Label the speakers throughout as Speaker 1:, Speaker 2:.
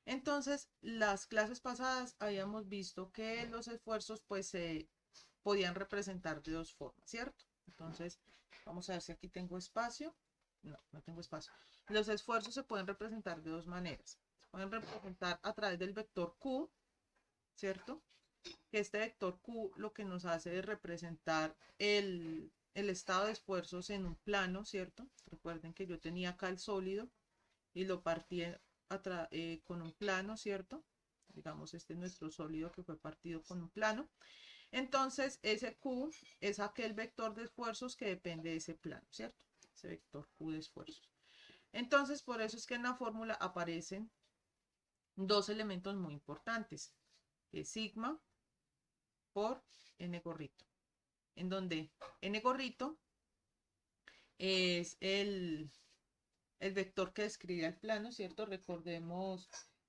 Speaker 1: Entonces, las clases pasadas habíamos visto que los esfuerzos pues se podían representar de dos formas, ¿cierto? Entonces, vamos a ver si aquí tengo espacio. No, no tengo espacio. Los esfuerzos se pueden representar de dos maneras. Se pueden representar a través del vector Q, ¿cierto? Que este vector Q lo que nos hace es representar el estado de esfuerzos en un plano, ¿cierto? Recuerden que yo tenía acá el sólido y lo partí con un plano, ¿cierto? Digamos, este es nuestro sólido que fue partido con un plano. Entonces, ese Q es aquel vector de esfuerzos que depende de ese plano, ¿cierto? Ese vector Q de esfuerzos. Entonces, por eso es que en la fórmula aparecen dos elementos muy importantes, que es sigma por n gorrito, en donde n gorrito es el vector que describe el plano, ¿cierto?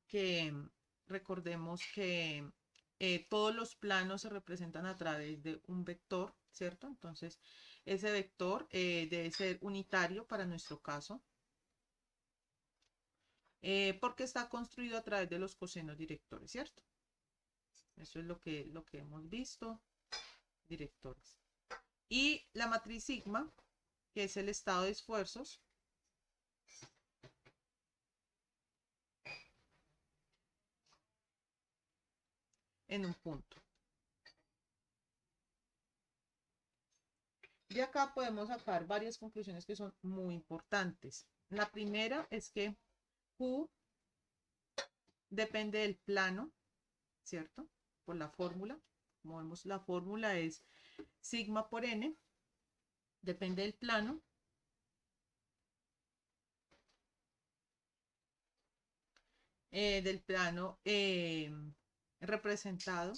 Speaker 1: Que, recordemos que todos los planos se representan a través de un vector, ¿cierto? Entonces, ese vector debe ser unitario para nuestro caso, porque está construido a través de los cosenos directores, ¿cierto? Eso es lo que hemos visto, directores. Y la matriz sigma, que es el estado de esfuerzos, en un punto. De acá podemos sacar varias conclusiones que son muy importantes. La primera es que Q depende del plano, ¿cierto? Por la fórmula. Como vemos, la fórmula es sigma por n, depende del plano. Del plano representado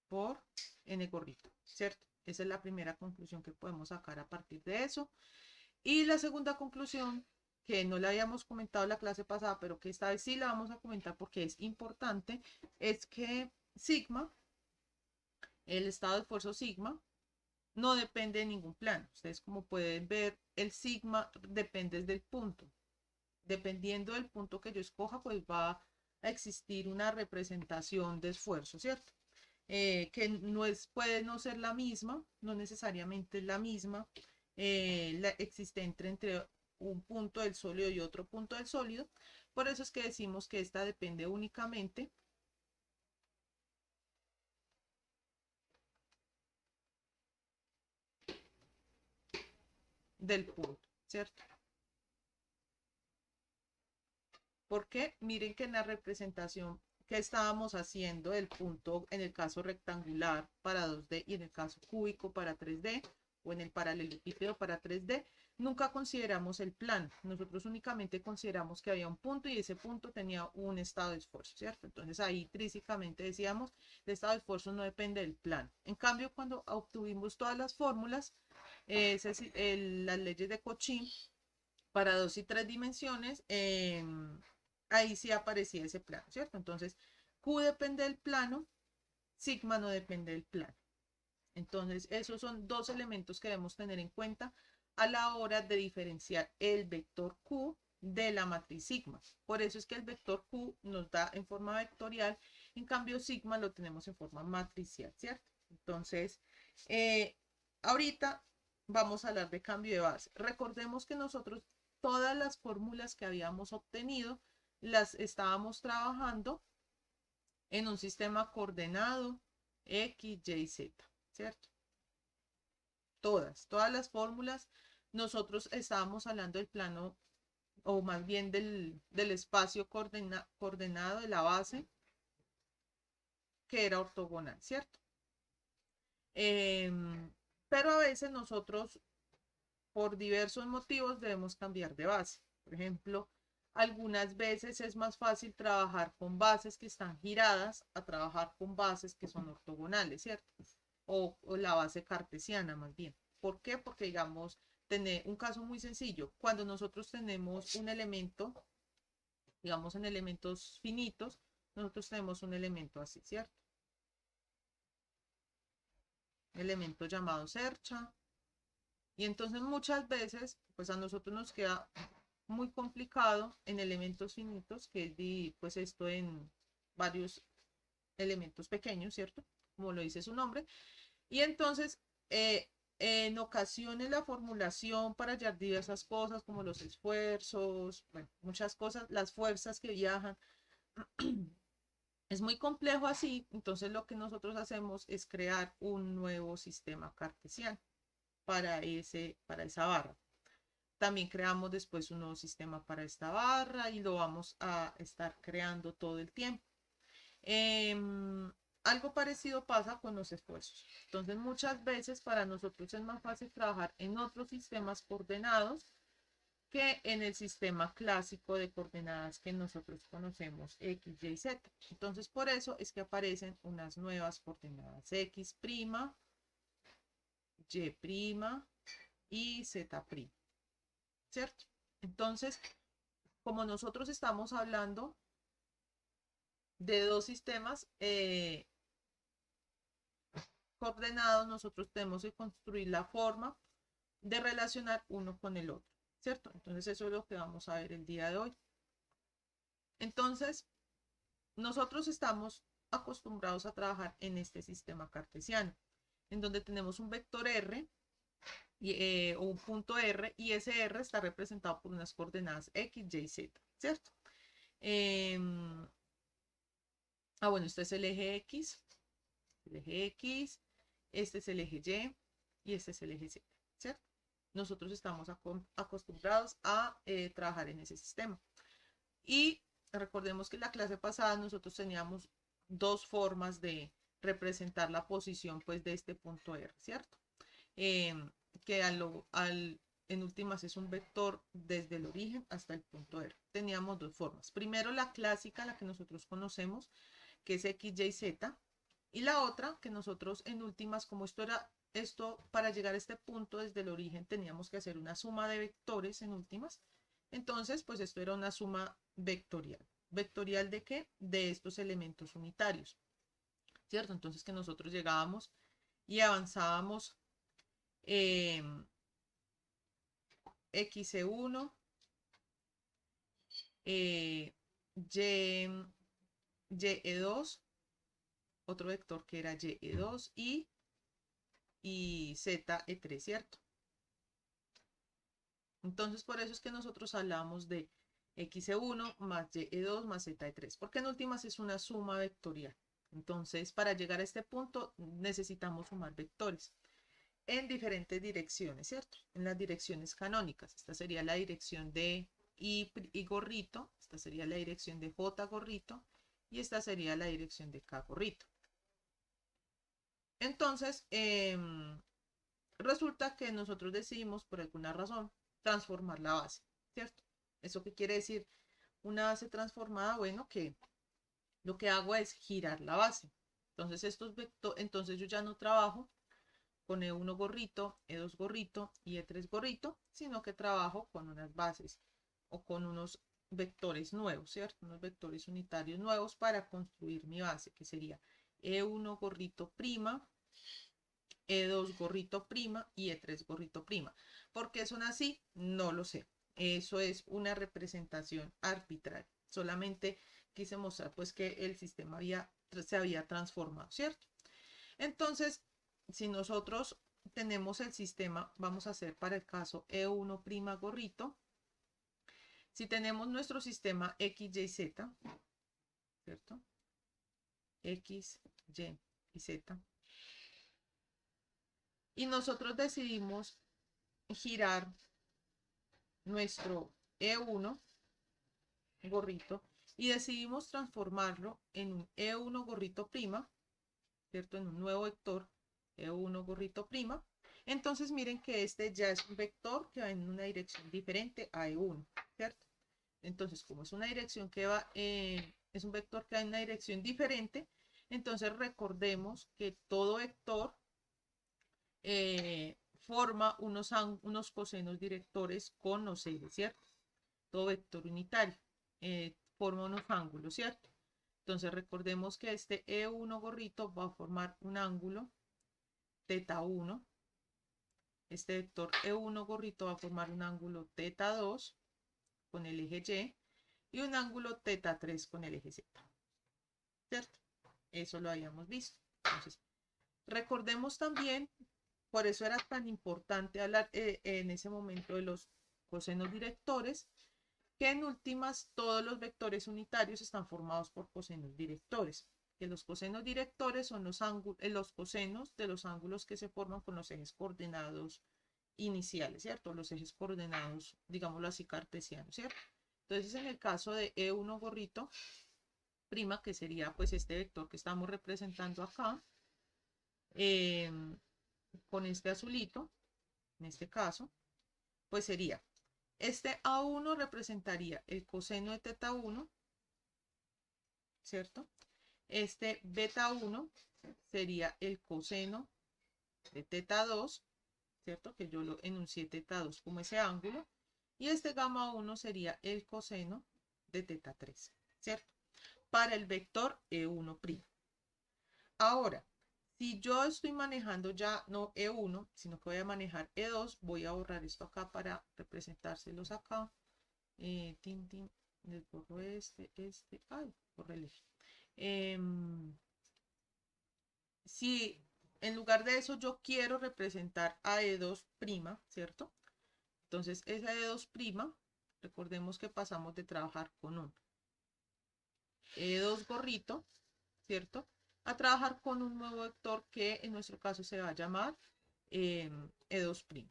Speaker 1: por n gorrito, ¿cierto? Esa es la primera conclusión que podemos sacar a partir de eso. Y la segunda conclusión, que no la habíamos comentado en la clase pasada, pero que esta vez sí la vamos a comentar porque es importante, es que sigma, el estado de esfuerzo sigma, no depende de ningún plano. Ustedes como pueden ver, el sigma depende del punto. Dependiendo del punto que yo escoja, pues va a existir una representación de esfuerzo, ¿cierto? Que no es, puede no ser la misma, no necesariamente es la misma la existente entre un punto del sólido y otro punto del sólido. Por eso es que decimos que esta depende únicamente del punto, ¿cierto? Porque miren que en la representación que estábamos haciendo del punto en el caso rectangular para 2D y en el caso cúbico para 3D o en el paralelepípedo para 3D, nunca consideramos el plano. Nosotros únicamente consideramos que había un punto y ese punto tenía un estado de esfuerzo, ¿cierto? Entonces ahí intrínsecamente decíamos, el estado de esfuerzo no depende del plano. En cambio, cuando obtuvimos todas las fórmulas, las leyes de Cauchy, para 2 y 3 dimensiones, ahí sí aparecía ese plano, ¿cierto? Entonces, Q depende del plano, sigma no depende del plano. Entonces, esos son dos elementos que debemos tener en cuenta a la hora de diferenciar el vector Q de la matriz sigma. Por eso es que el vector Q nos da en forma vectorial, en cambio sigma lo tenemos en forma matricial, ¿cierto? Entonces, ahorita vamos a hablar de cambio de base. Recordemos que nosotros todas las fórmulas que habíamos obtenido las estábamos trabajando en un sistema coordenado X, Y, Z, ¿cierto? Todas las fórmulas, nosotros estábamos hablando del plano, o más bien del espacio coordenado de la base, que era ortogonal, ¿cierto? Eh, pero a veces nosotros, por diversos motivos, debemos cambiar de base. Por ejemplo, algunas veces es más fácil trabajar con bases que están giradas a trabajar con bases que son ortogonales, ¿cierto? O la base cartesiana más bien. ¿Por qué? Porque digamos, tener un caso muy sencillo, cuando nosotros tenemos un elemento, digamos en elementos finitos, nosotros tenemos un elemento así, ¿cierto? Un elemento llamado cercha. Y entonces muchas veces pues a nosotros nos queda muy complicado en elementos finitos, que es pues esto en varios elementos pequeños, ¿cierto? Como lo dice su nombre. Y entonces, en ocasiones la formulación para hallar diversas cosas, como los esfuerzos, bueno, muchas cosas, las fuerzas que viajan, es muy complejo así. Entonces lo que nosotros hacemos es crear un nuevo sistema cartesiano para esa barra. También creamos después un nuevo sistema para esta barra y lo vamos a estar creando todo el tiempo. Algo parecido pasa con los esfuerzos. Entonces, muchas veces para nosotros es más fácil trabajar en otros sistemas coordenados que en el sistema clásico de coordenadas que nosotros conocemos, X, Y, Z. Entonces, por eso es que aparecen unas nuevas coordenadas X', Y' y Z', ¿cierto? Entonces, como nosotros estamos hablando de dos sistemas coordenados, nosotros tenemos que construir la forma de relacionar uno con el otro, ¿cierto? Entonces eso es lo que vamos a ver el día de hoy. Entonces, nosotros estamos acostumbrados a trabajar en este sistema cartesiano, en donde tenemos un vector R o un punto R, y ese R está representado por unas coordenadas X, Y, Z, ¿cierto? Bueno, este es el eje X, este es el eje Y este es el eje Z, ¿cierto? Nosotros estamos acostumbrados a trabajar en ese sistema. Y recordemos que en la clase pasada nosotros teníamos dos formas de representar la posición pues de este punto R, ¿cierto? Que en últimas es un vector desde el origen hasta el punto R. Teníamos dos formas. Primero la clásica, la que nosotros conocemos, que es X, Y, Z. Y la otra, que nosotros en últimas, como esto para llegar a este punto desde el origen teníamos que hacer una suma de vectores en últimas. Entonces, pues esto era una suma vectorial. ¿Vectorial de qué? De estos elementos unitarios, ¿cierto? Entonces que nosotros llegábamos y avanzábamos X1, Y2, otro vector que era Y2 y ZE3, ¿cierto? Entonces, por eso es que nosotros hablamos de X1 más Y2 más ZE3, porque en últimas es una suma vectorial. Entonces, para llegar a este punto necesitamos sumar vectores en diferentes direcciones, ¿cierto? En las direcciones canónicas. Esta sería la dirección de Y gorrito, esta sería la dirección de J gorrito y esta sería la dirección de K gorrito. Entonces, resulta que nosotros decidimos por alguna razón transformar la base, ¿cierto? ¿Eso qué quiere decir? Una base transformada, bueno, que lo que hago es girar la base. Entonces, entonces yo ya no trabajo con E1 gorrito, E2 gorrito y E3 gorrito, sino que trabajo con unas bases o con unos vectores nuevos, ¿cierto? Unos vectores unitarios nuevos para construir mi base, que sería E1 gorrito prima, E2 gorrito prima y E3 gorrito prima. ¿Por qué son así? No lo sé. Eso es una representación arbitraria. Solamente quise mostrar pues que el sistema se había transformado, ¿cierto? Entonces, si nosotros tenemos el sistema, vamos a hacer para el caso E1' gorrito. Si tenemos nuestro sistema X, Y, Z, ¿cierto? X, Y y Z. Y nosotros decidimos girar nuestro E1 gorrito y decidimos transformarlo en un E1 gorrito prima, ¿cierto? En un nuevo vector E1 gorrito prima. Entonces miren que este ya es un vector que va en una dirección diferente a E1, ¿cierto? Entonces, como es una dirección que va, es un vector que va en una dirección diferente, entonces recordemos que todo vector forma unos cosenos directores con o ¿cierto? Todo vector unitario forma unos ángulos, ¿cierto? Entonces recordemos que este E1 gorrito va a formar un ángulo θ1 Este vector E1 gorrito va a formar un ángulo θ2 con el eje Y un ángulo θ3 con el eje Z. ¿Cierto? Eso lo habíamos visto. Entonces, recordemos también, por eso era tan importante hablar en ese momento de los cosenos directores, que en últimas todos los vectores unitarios están formados por cosenos directores. Que los cosenos directores son los cosenos de los ángulos que se forman con los ejes coordenados iniciales, ¿cierto? Los ejes coordenados, digámoslo así, cartesianos, ¿cierto? Entonces, en el caso de E1 gorrito, prima, que sería pues este vector que estamos representando acá, eh, con este azulito, en este caso, pues sería, este A1 representaría el coseno de θ1, ¿cierto? Este beta 1 sería el coseno de θ2, ¿cierto? Que yo lo enuncié θ2 como ese ángulo. Y este gamma 1 sería el coseno de θ3, ¿cierto? Para el vector E1'. Ahora, si yo estoy manejando ya no E1, sino que voy a manejar E2, voy a borrar esto acá para representárselos acá. Les borro ay, borré el eje. Si en lugar de eso yo quiero representar a E2', ¿cierto? Entonces esa E2', recordemos que pasamos de trabajar con un E2 gorrito, ¿cierto? A trabajar con un nuevo vector que en nuestro caso se va a llamar E2'.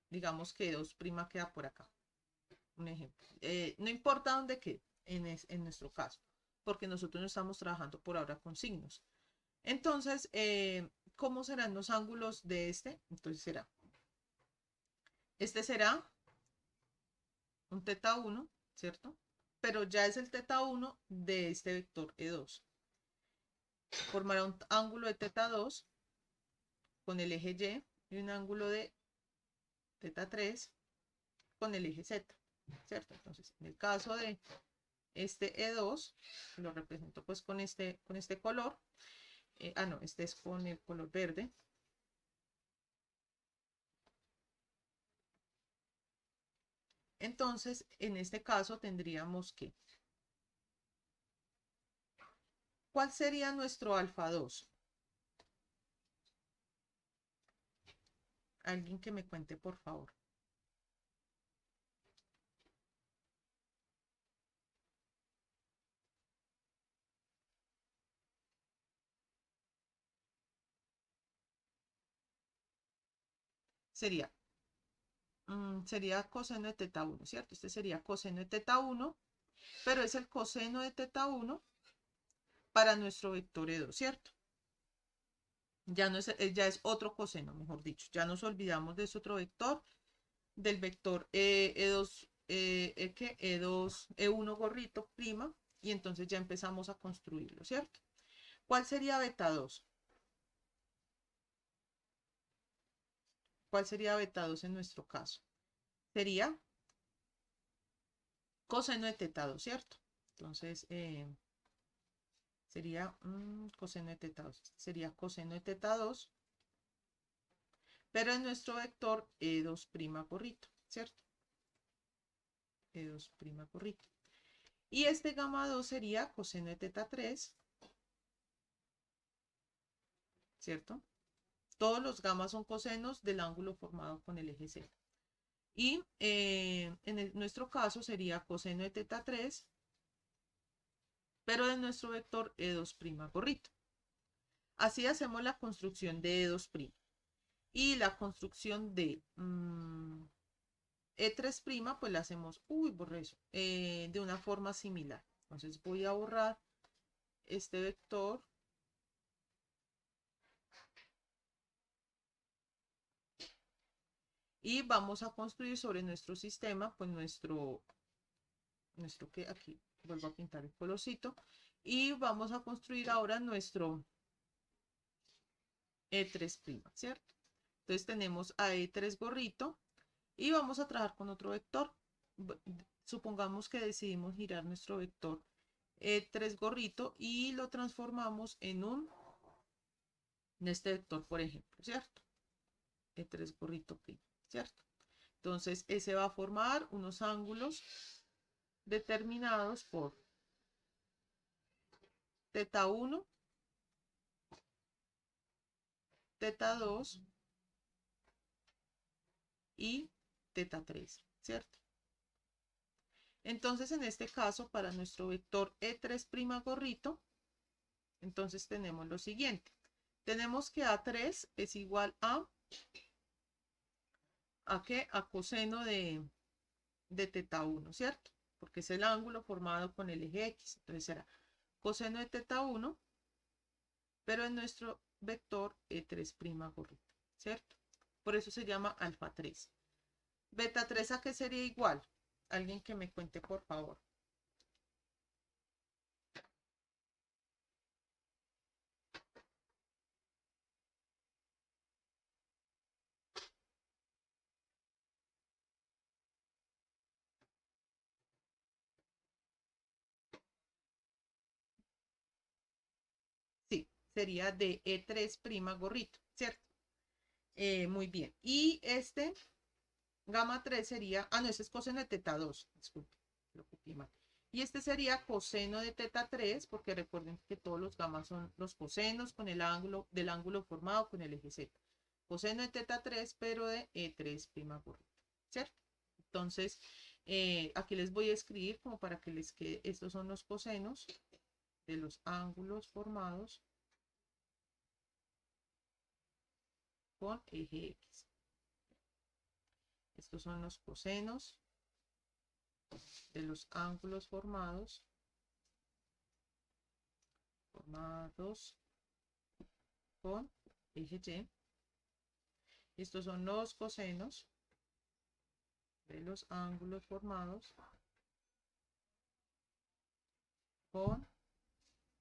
Speaker 1: Digamos que E2' queda por acá. Un ejemplo. No importa dónde quede en nuestro caso, porque nosotros no estamos trabajando por ahora con signos. Entonces, ¿cómo serán los ángulos de este? Entonces este será un θ1, ¿cierto? Pero ya es el θ1 de este vector E2. Formará un ángulo de θ2 con el eje Y un ángulo de θ3 con el eje Z, ¿cierto? Entonces, en el caso de este E2, lo represento pues con este color. No, este es con el color verde. Entonces, en este caso tendríamos que, ¿cuál sería nuestro alfa 2? Alguien que me cuente, por favor. Sería coseno de θ1, ¿cierto? Este sería coseno de θ1, pero es el coseno de θ1 para nuestro vector E2, ¿cierto? Ya es otro coseno, mejor dicho. Ya nos olvidamos de ese otro vector, del vector E2, E2, E1 gorrito, prima, y entonces ya empezamos a construirlo, ¿cierto? ¿Cuál sería beta 2? ¿Cuál sería beta 2 en nuestro caso? Sería coseno de θ2, ¿cierto? Entonces, sería coseno de θ2. Sería coseno de θ2, pero en nuestro vector E2' gorrito, ¿cierto? E2' gorrito. Y este gamma 2 sería coseno de θ3, ¿cierto? Todos los gamas son cosenos del ángulo formado con el eje Z. Y nuestro caso sería coseno de θ3, pero de nuestro vector E2' gorrito. Así hacemos la construcción de E2'. Y la construcción de E3', pues la hacemos, borré eso, de una forma similar. Entonces voy a borrar este vector. Y vamos a construir sobre nuestro sistema, pues nuestro que aquí vuelvo a pintar el colorcito. Y vamos a construir ahora nuestro E3', ¿cierto? Entonces tenemos a E3 gorrito y vamos a trabajar con otro vector. Supongamos que decidimos girar nuestro vector E3 gorrito y lo transformamos en este vector, por ejemplo, ¿cierto? E3 gorrito prima, ¿cierto? Entonces, ese va a formar unos ángulos determinados por teta 1, teta 2 y teta 3, ¿cierto? Entonces, en este caso, para nuestro vector E3' gorrito, entonces tenemos lo siguiente. Tenemos que A3 es igual ¿a qué? A coseno de teta 1, ¿cierto? Porque es el ángulo formado con el eje X. Entonces será coseno de teta 1, pero en nuestro vector E3' gorrito, ¿cierto? Por eso se llama alfa 3. Beta 3, ¿a qué sería igual? Alguien que me cuente, por favor. Sí, sería de E3' gorrito, ¿cierto? Muy bien. Y este gamma 3 sería, no, ese es coseno de teta 2, disculpe, lo copié mal. Y este sería coseno de teta 3, porque recuerden que todos los gamas son los cosenos con el ángulo del ángulo formado con el eje Z. Coseno de teta 3, pero de E3' gorrito, ¿cierto? Entonces, aquí les voy a escribir como para que les quede, estos son los cosenos de los ángulos formados con eje X. Estos son los cosenos de los ángulos formados con eje Y. Estos son los cosenos de los ángulos formados con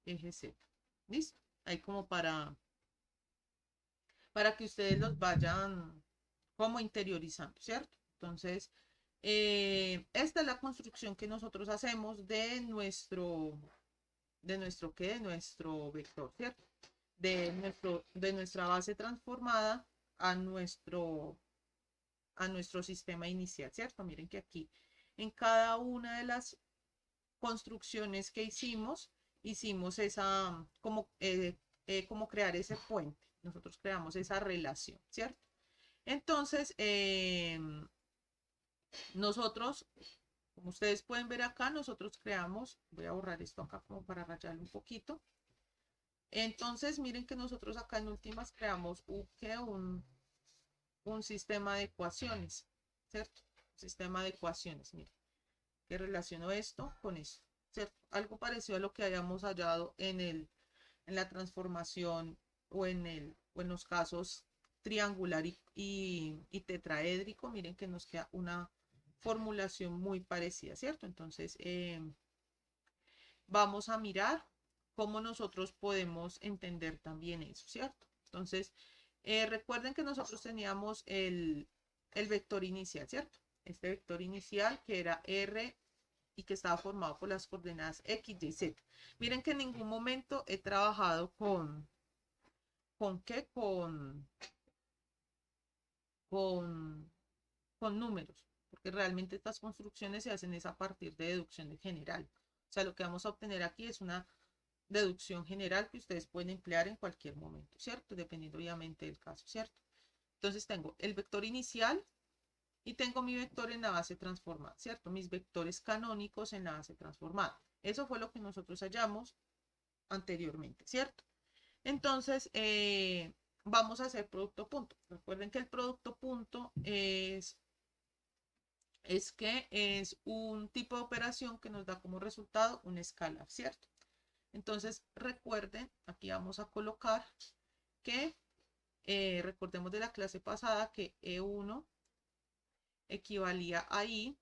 Speaker 1: eje Z. ¿Listo? Ahí como para que ustedes los vayan como interiorizando, ¿cierto? Entonces, esta es la construcción que nosotros hacemos de nuestro ¿qué? De nuestro vector, ¿cierto? De nuestra base transformada a nuestro sistema inicial, ¿cierto? Miren que aquí en cada una de las construcciones que hicimos esa, como crear ese puente. Nosotros creamos esa relación, ¿cierto? Entonces, nosotros, como ustedes pueden ver acá, nosotros creamos, voy a borrar esto acá como para rayarlo un poquito. Entonces, miren que nosotros acá en últimas creamos un sistema de ecuaciones, ¿cierto? Un sistema de ecuaciones, miren, que relaciono esto con esto, ¿cierto? Algo parecido a lo que hayamos hallado en la transformación o en los casos triangular y tetraédrico. Miren que nos queda una formulación muy parecida, ¿cierto? Entonces, vamos a mirar cómo nosotros podemos entender también eso, ¿cierto? Entonces, recuerden que nosotros teníamos el vector inicial, ¿cierto? Este vector inicial que era R y que estaba formado por las coordenadas X, Y, Z. Miren que en ningún momento he trabajado ¿con qué? Con, con números, porque realmente estas construcciones se hacen es a partir de deducción general. O sea, lo que vamos a obtener aquí es una deducción general que ustedes pueden emplear en cualquier momento, ¿cierto? Dependiendo obviamente del caso, ¿cierto? Entonces tengo el vector inicial y tengo mi vector en la base transformada, ¿cierto? Mis vectores canónicos en la base transformada. Eso fue lo que nosotros hallamos anteriormente, ¿cierto? Entonces, vamos a hacer producto punto. Recuerden que el producto punto es un tipo de operación que nos da como resultado un escalar, ¿cierto? Entonces, recuerden, aquí vamos a colocar que, recordemos de la clase pasada que E1 equivalía a I,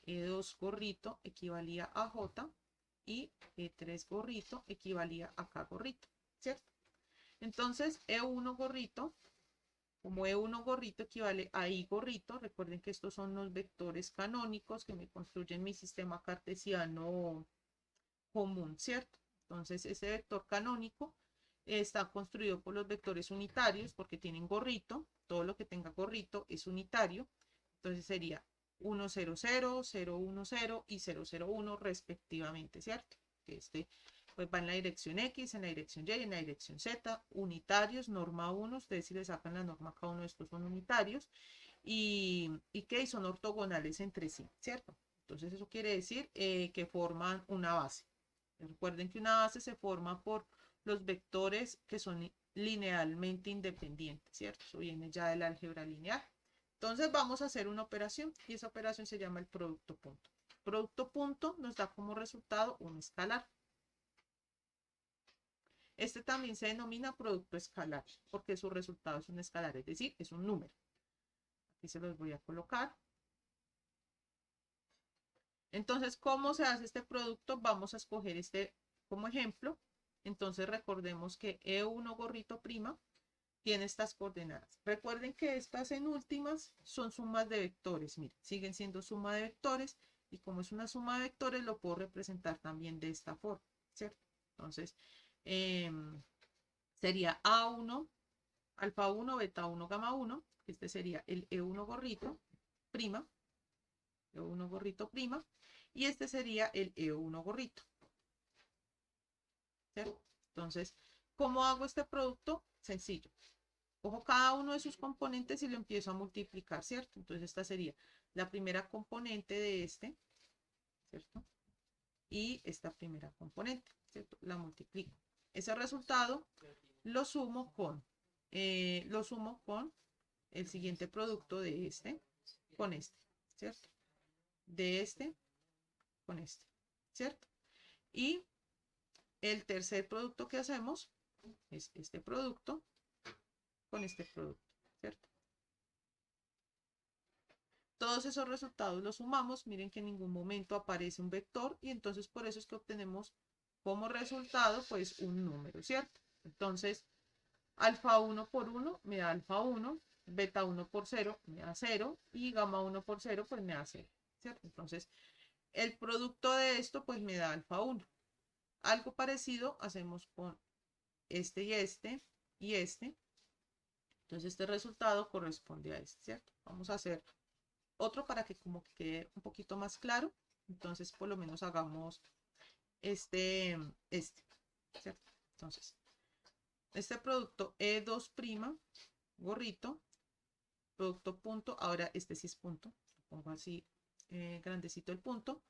Speaker 1: E2 gorrito equivalía a J y E3 gorrito equivalía a K gorrito, ¿cierto? Entonces, E1 gorrito, como E1 gorrito equivale a I gorrito, recuerden que estos son los vectores canónicos que me construyen mi sistema cartesiano común, ¿cierto? Entonces, ese vector canónico está construido por los vectores unitarios porque tienen gorrito, todo lo que tenga gorrito es unitario, entonces sería 1, 0, 0, 0, 1, 0 y 0, 0, 1 respectivamente, ¿cierto? Que pues va en la dirección X, en la dirección Y, en la dirección Z, unitarios, norma 1, ustedes si le sacan la norma a cada uno de estos son unitarios, y que son ortogonales entre sí, ¿cierto? Entonces eso quiere decir que forman una base. Recuerden que una base se forma por los vectores que son linealmente independientes, ¿cierto? Eso viene ya del álgebra lineal. Entonces vamos a hacer una operación y esa operación se llama el producto punto. Producto punto nos da como resultado un escalar. Este también se denomina producto escalar porque su resultado es un escalar, es decir, es un número. Aquí se los voy a colocar. Entonces, ¿cómo se hace este producto? Vamos a escoger este como ejemplo. Entonces, recordemos que E1 gorrito prima tiene estas coordenadas. Recuerden que estas en últimas son sumas de vectores. Miren, siguen siendo suma de vectores y como es una suma de vectores lo puedo representar también de esta forma, ¿cierto? Entonces, sería A1, alfa 1, beta 1, gamma 1. Este sería el E1 gorrito prima. E1 gorrito prima. Y este sería el E1 gorrito. ¿Cierto? Entonces, ¿cómo hago este producto? Sencillo. Cojo cada uno de sus componentes y lo empiezo a multiplicar, ¿cierto? Entonces esta sería la primera componente de este, ¿cierto? Y esta primera componente, ¿cierto? La multiplico. Ese resultado lo sumo con el siguiente producto de este con este, ¿cierto? De este con este, ¿cierto? Y el tercer producto que hacemos es este producto con este producto, ¿cierto? Todos esos resultados los sumamos, miren que en ningún momento aparece un vector y entonces por eso es que obtenemos como resultado pues un número, ¿cierto? Entonces, alfa 1 por 1 me da alfa 1, beta 1 por 0 me da 0 y gamma 1 por 0 pues me da 0, ¿cierto? Entonces, el producto de esto pues me da alfa 1. Algo parecido hacemos con este y este y este. Entonces este resultado corresponde a este, ¿cierto? Vamos a hacer otro para que como que quede un poquito más claro. Entonces por lo menos hagamos ¿cierto? Entonces, este producto E2' gorrito, producto punto, ahora este sí es punto, pongo así grandecito el punto,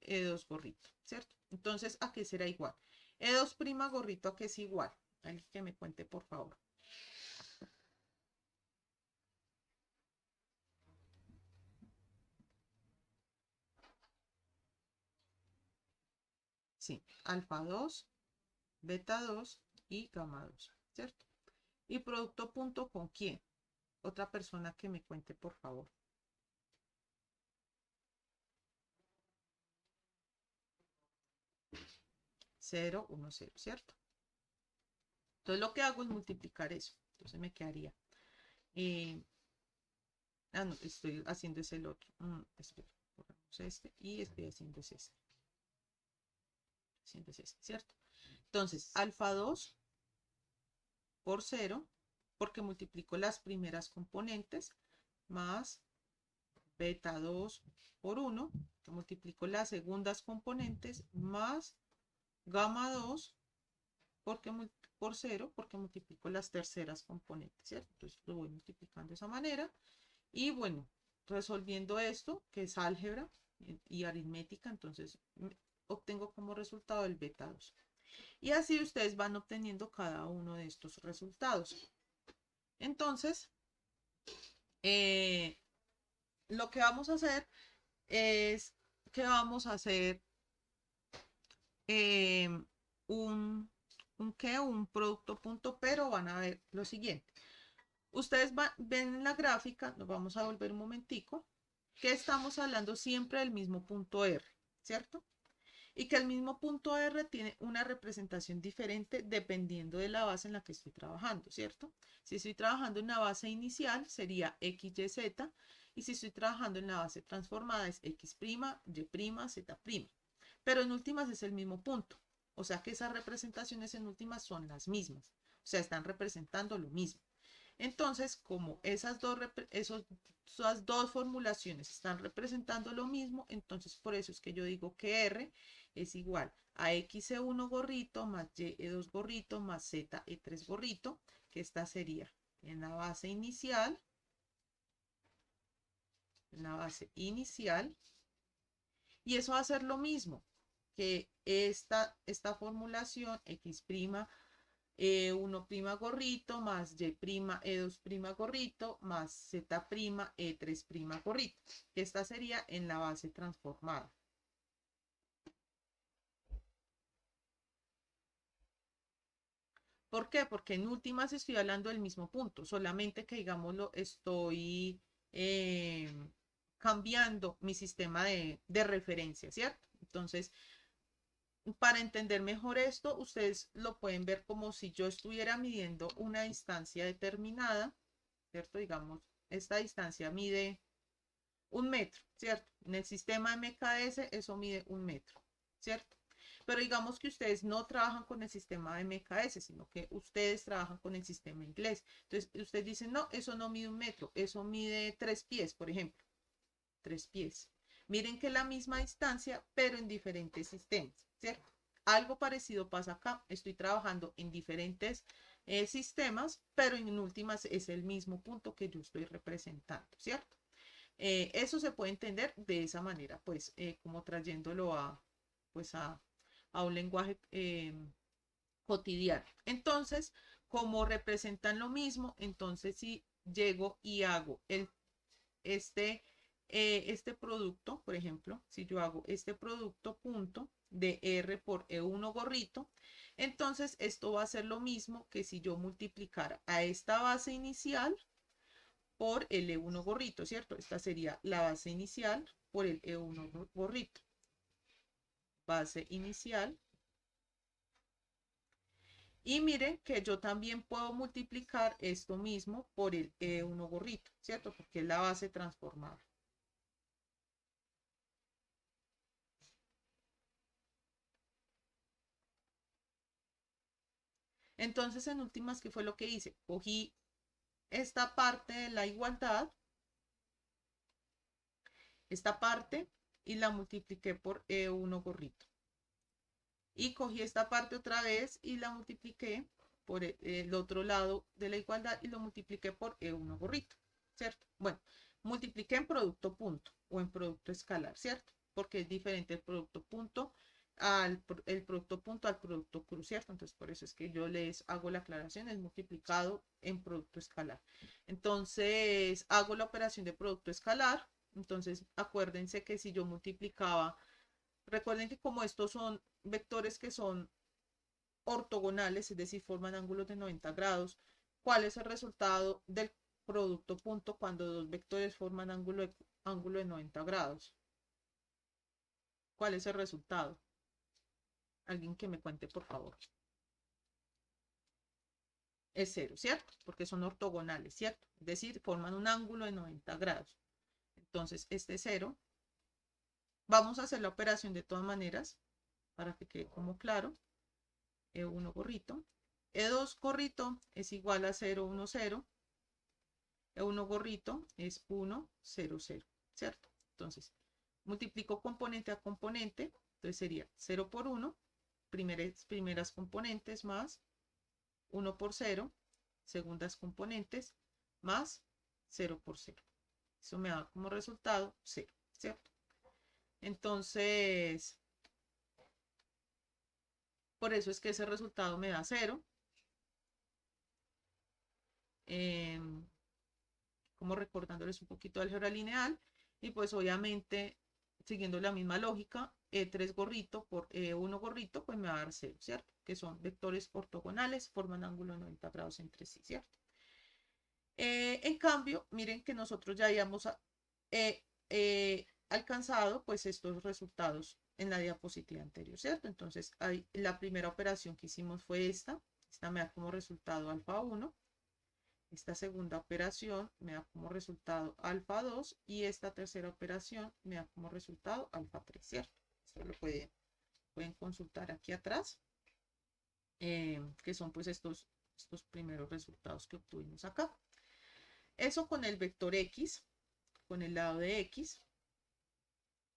Speaker 1: E2 gorrito, ¿cierto? Entonces, ¿a qué será igual? E2' gorrito, ¿a qué es igual? Alguien que me cuente, por favor. Sí, alfa 2, beta 2 y gamma 2, ¿cierto? ¿Y producto punto con quién? Otra persona que me cuente, por favor. 0, 1, 0, ¿cierto? Entonces lo que hago es multiplicar eso. Entonces me quedaría. No, estoy haciendo ese el otro. Espera, borramos este y estoy haciendo ese. Haciendo ese, ¿cierto? Entonces, alfa 2 por 0, porque multiplico las primeras componentes, más beta 2 por 1, que multiplico las segundas componentes, más gamma 2 porque por 0, porque multiplico las terceras componentes, ¿cierto? Entonces lo voy multiplicando de esa manera. Y bueno, resolviendo esto, que es álgebra y aritmética, entonces obtengo como resultado el beta 2. Y así ustedes van obteniendo cada uno de estos resultados. Entonces, lo que vamos a hacer es que vamos a hacer un producto punto, pero van a ver lo siguiente. Ustedes ven en la gráfica, nos vamos a volver un momentico, que estamos hablando siempre del mismo punto R, ¿cierto? Y que el mismo punto R tiene una representación diferente dependiendo de la base en la que estoy trabajando, ¿cierto? Si estoy trabajando en la base inicial sería X, Y, Z, y si estoy trabajando en la base transformada es X', Y', Z', pero en últimas es el mismo punto. O sea que esas representaciones en últimas son las mismas. O sea, están representando lo mismo. Entonces, como esas dos formulaciones están representando lo mismo, entonces por eso es que yo digo que R es igual a XE1 gorrito más YE2 gorrito más ZE3 gorrito, que esta sería en la base inicial, y eso va a ser lo mismo que esta formulación X', E1' gorrito más Y' E2' gorrito más Z' E3' gorrito, que esta sería en la base transformada. ¿Por qué? Porque en últimas estoy hablando del mismo punto, solamente que, digámoslo, estoy cambiando mi sistema de referencia, ¿cierto? Entonces, para entender mejor esto, ustedes lo pueden ver como si yo estuviera midiendo una distancia determinada, ¿cierto? Digamos, esta distancia mide 1 metro, ¿cierto? En el sistema MKS eso mide 1 metro, ¿cierto? Pero digamos que ustedes no trabajan con el sistema de MKS, sino que ustedes trabajan con el sistema inglés. Entonces, ustedes dicen, no, eso no mide 1 metro, eso mide 3 pies, por ejemplo. 3 pies. Miren que es la misma distancia, pero en diferentes sistemas, ¿cierto? Algo parecido pasa acá. Estoy trabajando en diferentes sistemas, pero en últimas es el mismo punto que yo estoy representando, ¿cierto? Eso se puede entender de esa manera, pues como trayéndolo pues a un lenguaje cotidiano. Entonces, como representan lo mismo, entonces si llego y hago este producto, por ejemplo, si yo hago este producto punto de R por E1 gorrito, entonces esto va a ser lo mismo que si yo multiplicara a esta base inicial por el E1 gorrito, ¿cierto? Esta sería la base inicial por el E1 gorrito. Base inicial. Y miren que yo también puedo multiplicar esto mismo por el E1 gorrito, ¿cierto? Porque es la base transformada. Entonces, en últimas, ¿qué fue lo que hice? Cogí esta parte de la igualdad, esta parte, y la multipliqué por E1 gorrito. Y cogí esta parte otra vez y la multipliqué por el otro lado de la igualdad y lo multipliqué por E1 gorrito, ¿cierto? Bueno, multipliqué en producto punto o en producto escalar, ¿cierto? Porque es diferente el producto punto el producto punto al producto cruz, ¿cierto? Entonces, por eso es que yo les hago la aclaración, es multiplicado en producto escalar. Entonces, hago la operación de producto escalar. Entonces, acuérdense que si yo multiplicaba, recuerden que como estos son vectores que son ortogonales, es decir, forman ángulos de 90 grados, ¿cuál es el resultado del producto punto cuando dos vectores forman ángulo de 90 grados? ¿Cuál es el resultado? Alguien que me cuente, por favor. Es 0, ¿cierto? Porque son ortogonales, ¿cierto? Es decir, forman un ángulo de 90 grados. Entonces, este es 0. Vamos a hacer la operación de todas maneras, para que quede como claro. E1 gorrito. E2 gorrito es igual a 0, 1, 0. E1 gorrito es 1, 0, 0, ¿cierto? Entonces, multiplico componente a componente. Entonces sería 0 por 1, primeras componentes, más 1 por 0, segundas componentes, más 0 por 0. Eso me da como resultado 0, ¿cierto? Entonces, por eso es que ese resultado me da 0. Como recordándoles un poquito de álgebra lineal. Y pues obviamente, siguiendo la misma lógica, E3 gorrito por E1 gorrito, pues me va a dar 0, ¿cierto? Que son vectores ortogonales, forman ángulo de 90 grados entre sí, ¿cierto? En cambio, miren que nosotros ya habíamos alcanzado pues estos resultados en la diapositiva anterior, ¿cierto? Entonces, la primera operación que hicimos fue esta me da como resultado alfa 1. Esta segunda operación me da como resultado alfa 2 y esta tercera operación me da como resultado alfa 3, ¿cierto? Esto lo pueden consultar aquí atrás. que son pues estos primeros resultados que obtuvimos acá. Eso con el vector X, con el lado de X.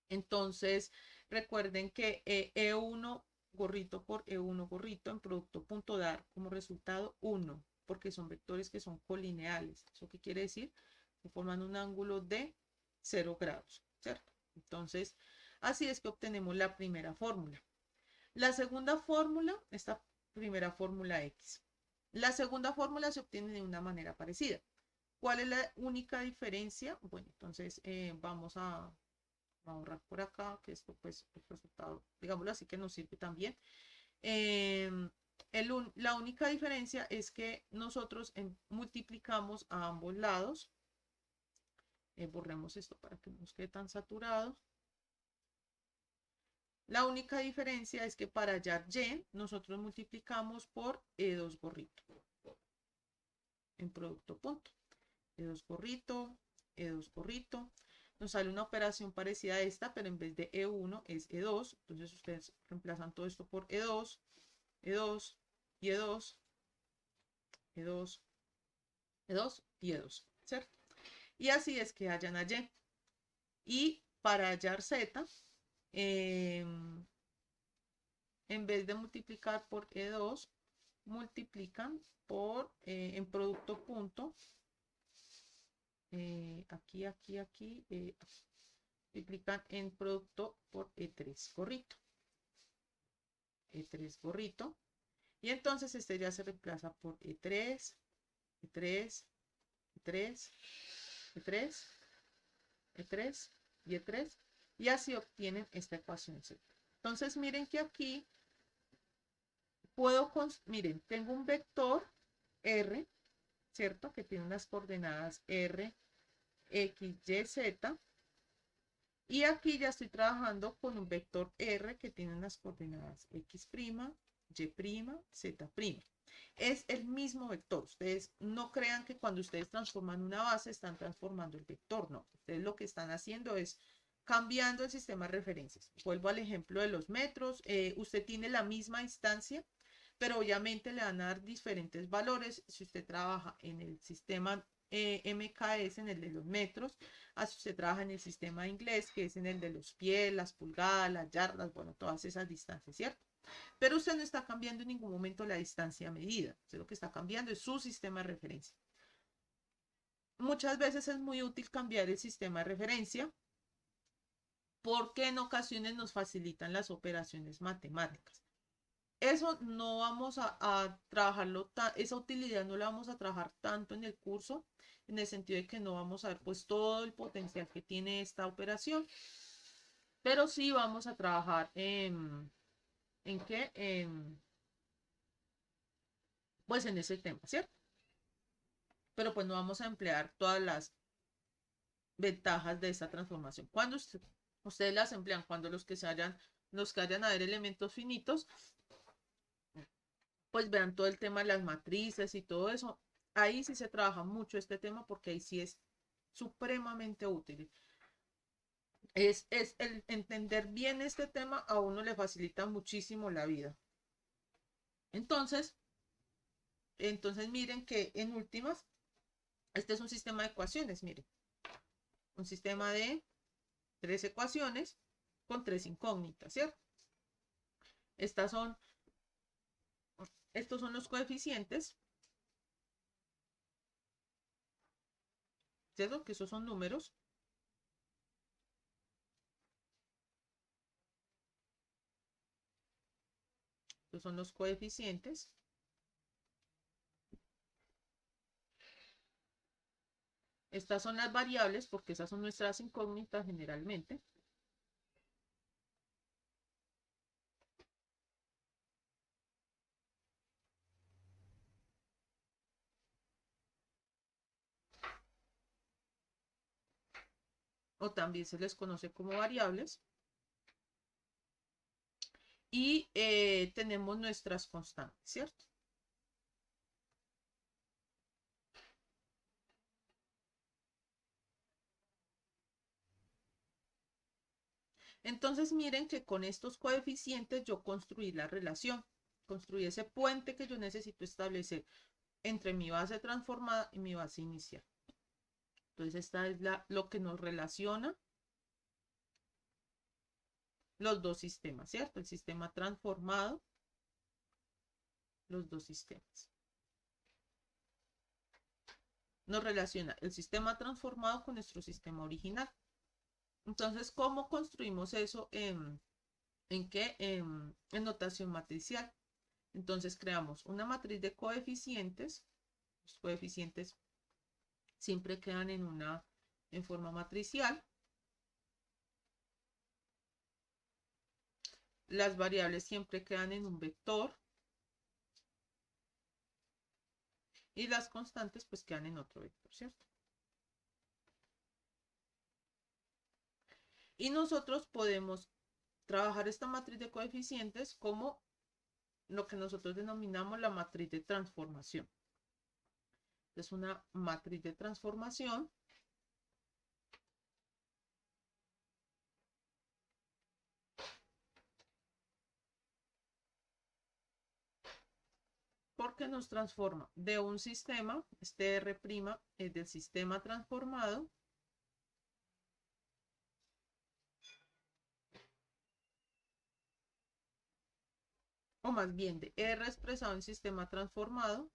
Speaker 1: Entonces, recuerden que E1 gorrito por E1 gorrito en producto punto dar como resultado 1, porque son vectores que son colineales. ¿Eso qué quiere decir? Que forman un ángulo de 0 grados, ¿cierto? Entonces, así es que obtenemos la primera fórmula. La segunda fórmula, esta primera fórmula X. La segunda fórmula se obtiene de una manera parecida. ¿Cuál es la única diferencia? Bueno, entonces vamos a ahorrar por acá, que esto pues el resultado, digámoslo así, que nos sirve también. Eh, la única diferencia es que nosotros multiplicamos a ambos lados. Borremos esto para que no nos quede tan saturado. La única diferencia es que para hallar y, nosotros multiplicamos por E2 gorrito. En producto punto. E2 gorrito, E2 gorrito. Nos sale una operación parecida a esta, pero en vez de E1 es E2. Entonces ustedes reemplazan todo esto por E2, E2 y E2, E2, E2 y E2, ¿cierto? Y así es que hallan a Y. Y para hallar Z, en vez de multiplicar por E2, multiplican por, en producto punto, aquí, multiplican en producto por E3 gorrito. E3 gorrito. Y entonces este ya se reemplaza por E3, E3, E3, E3, E3 y E3. Y así obtienen esta ecuación Z. Entonces miren que aquí miren, tengo un vector R, ¿cierto? Que tiene unas coordenadas R, X, Y, Z. Y aquí ya estoy trabajando con un vector R que tiene unas coordenadas X', Y', Z'. Es el mismo vector. Ustedes no crean que cuando ustedes transforman una base están transformando el vector. No. Ustedes lo que están haciendo es cambiando el sistema de referencias. Vuelvo al ejemplo de los metros. Usted tiene la misma distancia, pero obviamente le van a dar diferentes valores si usted trabaja en el sistema MKS, en el de los metros, así usted trabaja en el sistema inglés, que es en el de los pies, las pulgadas, las yardas, bueno, todas esas distancias, ¿cierto? Pero usted no está cambiando en ningún momento la distancia medida. Usted lo que está cambiando es su sistema de referencia. Muchas veces es muy útil cambiar el sistema de referencia porque en ocasiones nos facilitan las operaciones matemáticas. Eso no vamos a trabajarlo, esa utilidad no la vamos a trabajar tanto en el curso, en el sentido de que no vamos a ver pues todo el potencial que tiene esta operación, pero sí vamos a trabajar ¿en qué? Pues en ese tema, ¿cierto? Pero pues no vamos a emplear todas las ventajas de esta transformación. Cuando ustedes las emplean, cuando los que hayan a ver elementos finitos, pues vean todo el tema de las matrices y todo eso. Ahí sí se trabaja mucho este tema porque ahí sí es supremamente útil. Es el entender bien este tema a uno le facilita muchísimo la vida. Entonces miren que en últimas, este es un sistema de ecuaciones, miren. Un sistema de 3 ecuaciones con 3 incógnitas, ¿cierto? Estos son los coeficientes, ¿cierto? Que esos son números. Estos son los coeficientes. Estas son las variables, porque esas son nuestras incógnitas generalmente. O también se les conoce como variables. Y tenemos nuestras constantes, ¿cierto? Entonces miren que con estos coeficientes yo construí la relación. construí ese puente que yo necesito establecer entre mi base transformada y mi base inicial. Entonces esta es lo que nos relaciona los dos sistemas, ¿cierto? El sistema transformado, los dos sistemas. Nos relaciona el sistema transformado con nuestro sistema original. Entonces, ¿cómo construimos eso en qué? En notación matricial. Entonces creamos una matriz de coeficientes. Los coeficientes siempre quedan en forma matricial. Las variables siempre quedan en un vector. Y las constantes pues quedan en otro vector, ¿cierto? Y nosotros podemos trabajar esta matriz de coeficientes como lo que nosotros denominamos la matriz de transformación. Es una matriz de transformación porque nos transforma de un sistema, este R' es del sistema transformado, o más bien de R expresado en sistema transformado,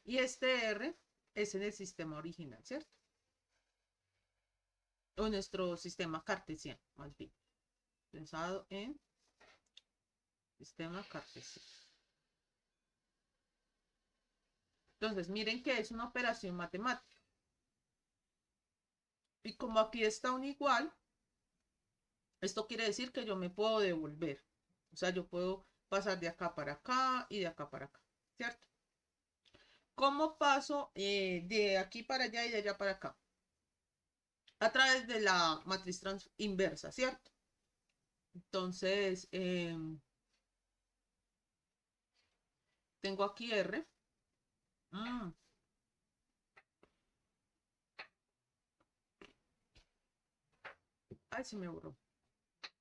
Speaker 1: y este R es en el sistema original, ¿cierto? O nuestro sistema cartesiano, más bien, pensado en sistema cartesiano. Entonces, miren que es una operación matemática. Y como aquí está un igual, esto quiere decir que yo me puedo devolver. O sea, yo puedo pasar de acá para acá y de acá para acá, ¿cierto? ¿Cómo paso de aquí para allá y de allá para acá? A través de la matriz inversa, ¿cierto? Entonces, tengo aquí R. Ay, se me borró.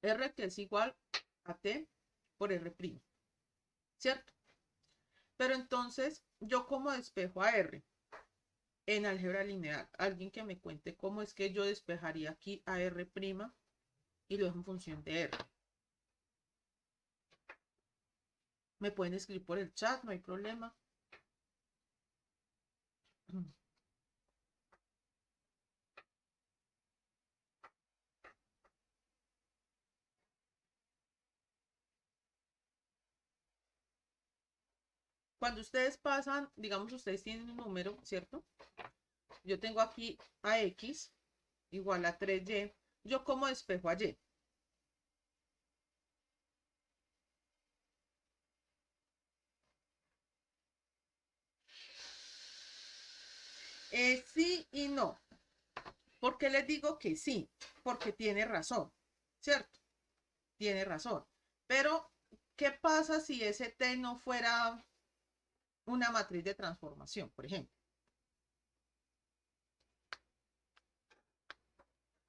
Speaker 1: R que es igual a T por R', ¿cierto? Pero entonces, ¿yo cómo despejo a R? En álgebra lineal. Alguien que me cuente cómo es que yo despejaría aquí a R' y lo dejo en función de R. Me pueden escribir por el chat, no hay problema. Cuando ustedes pasan, digamos, ustedes tienen un número, ¿cierto? Yo tengo aquí a X igual a 3Y. ¿Yo cómo despejo a Y? Sí y no. ¿Por qué les digo que sí? Porque tiene razón, ¿cierto? Tiene razón. Pero, ¿qué pasa si ese T no fuera una matriz de transformación, por ejemplo?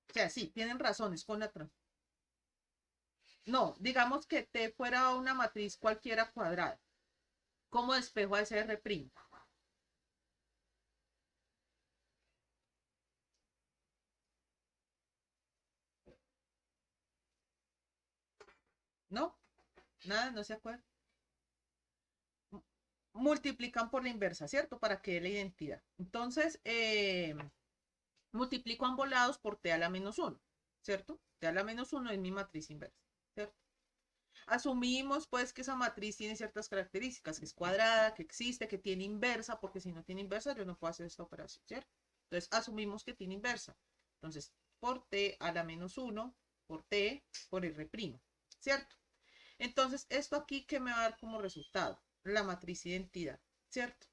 Speaker 1: O sea, sí, tienen razones con la transformación. No, digamos que T fuera una matriz cualquiera cuadrada. ¿Cómo despejo a ese R'? ¿No? Nada, no se acuerda. Multiplican por la inversa, ¿cierto? Para que dé la identidad. Entonces, multiplico ambos lados por T a la menos 1, ¿cierto? T a la menos 1 es mi matriz inversa, ¿cierto? Asumimos pues que esa matriz tiene ciertas características, que es cuadrada, que existe, que tiene inversa, porque si no tiene inversa yo no puedo hacer esta operación, ¿cierto? Entonces asumimos que tiene inversa. Entonces, por T a la menos 1, por T, por R', ¿cierto? Entonces, esto aquí, ¿qué me va a dar como resultado? La matriz identidad, ¿cierto?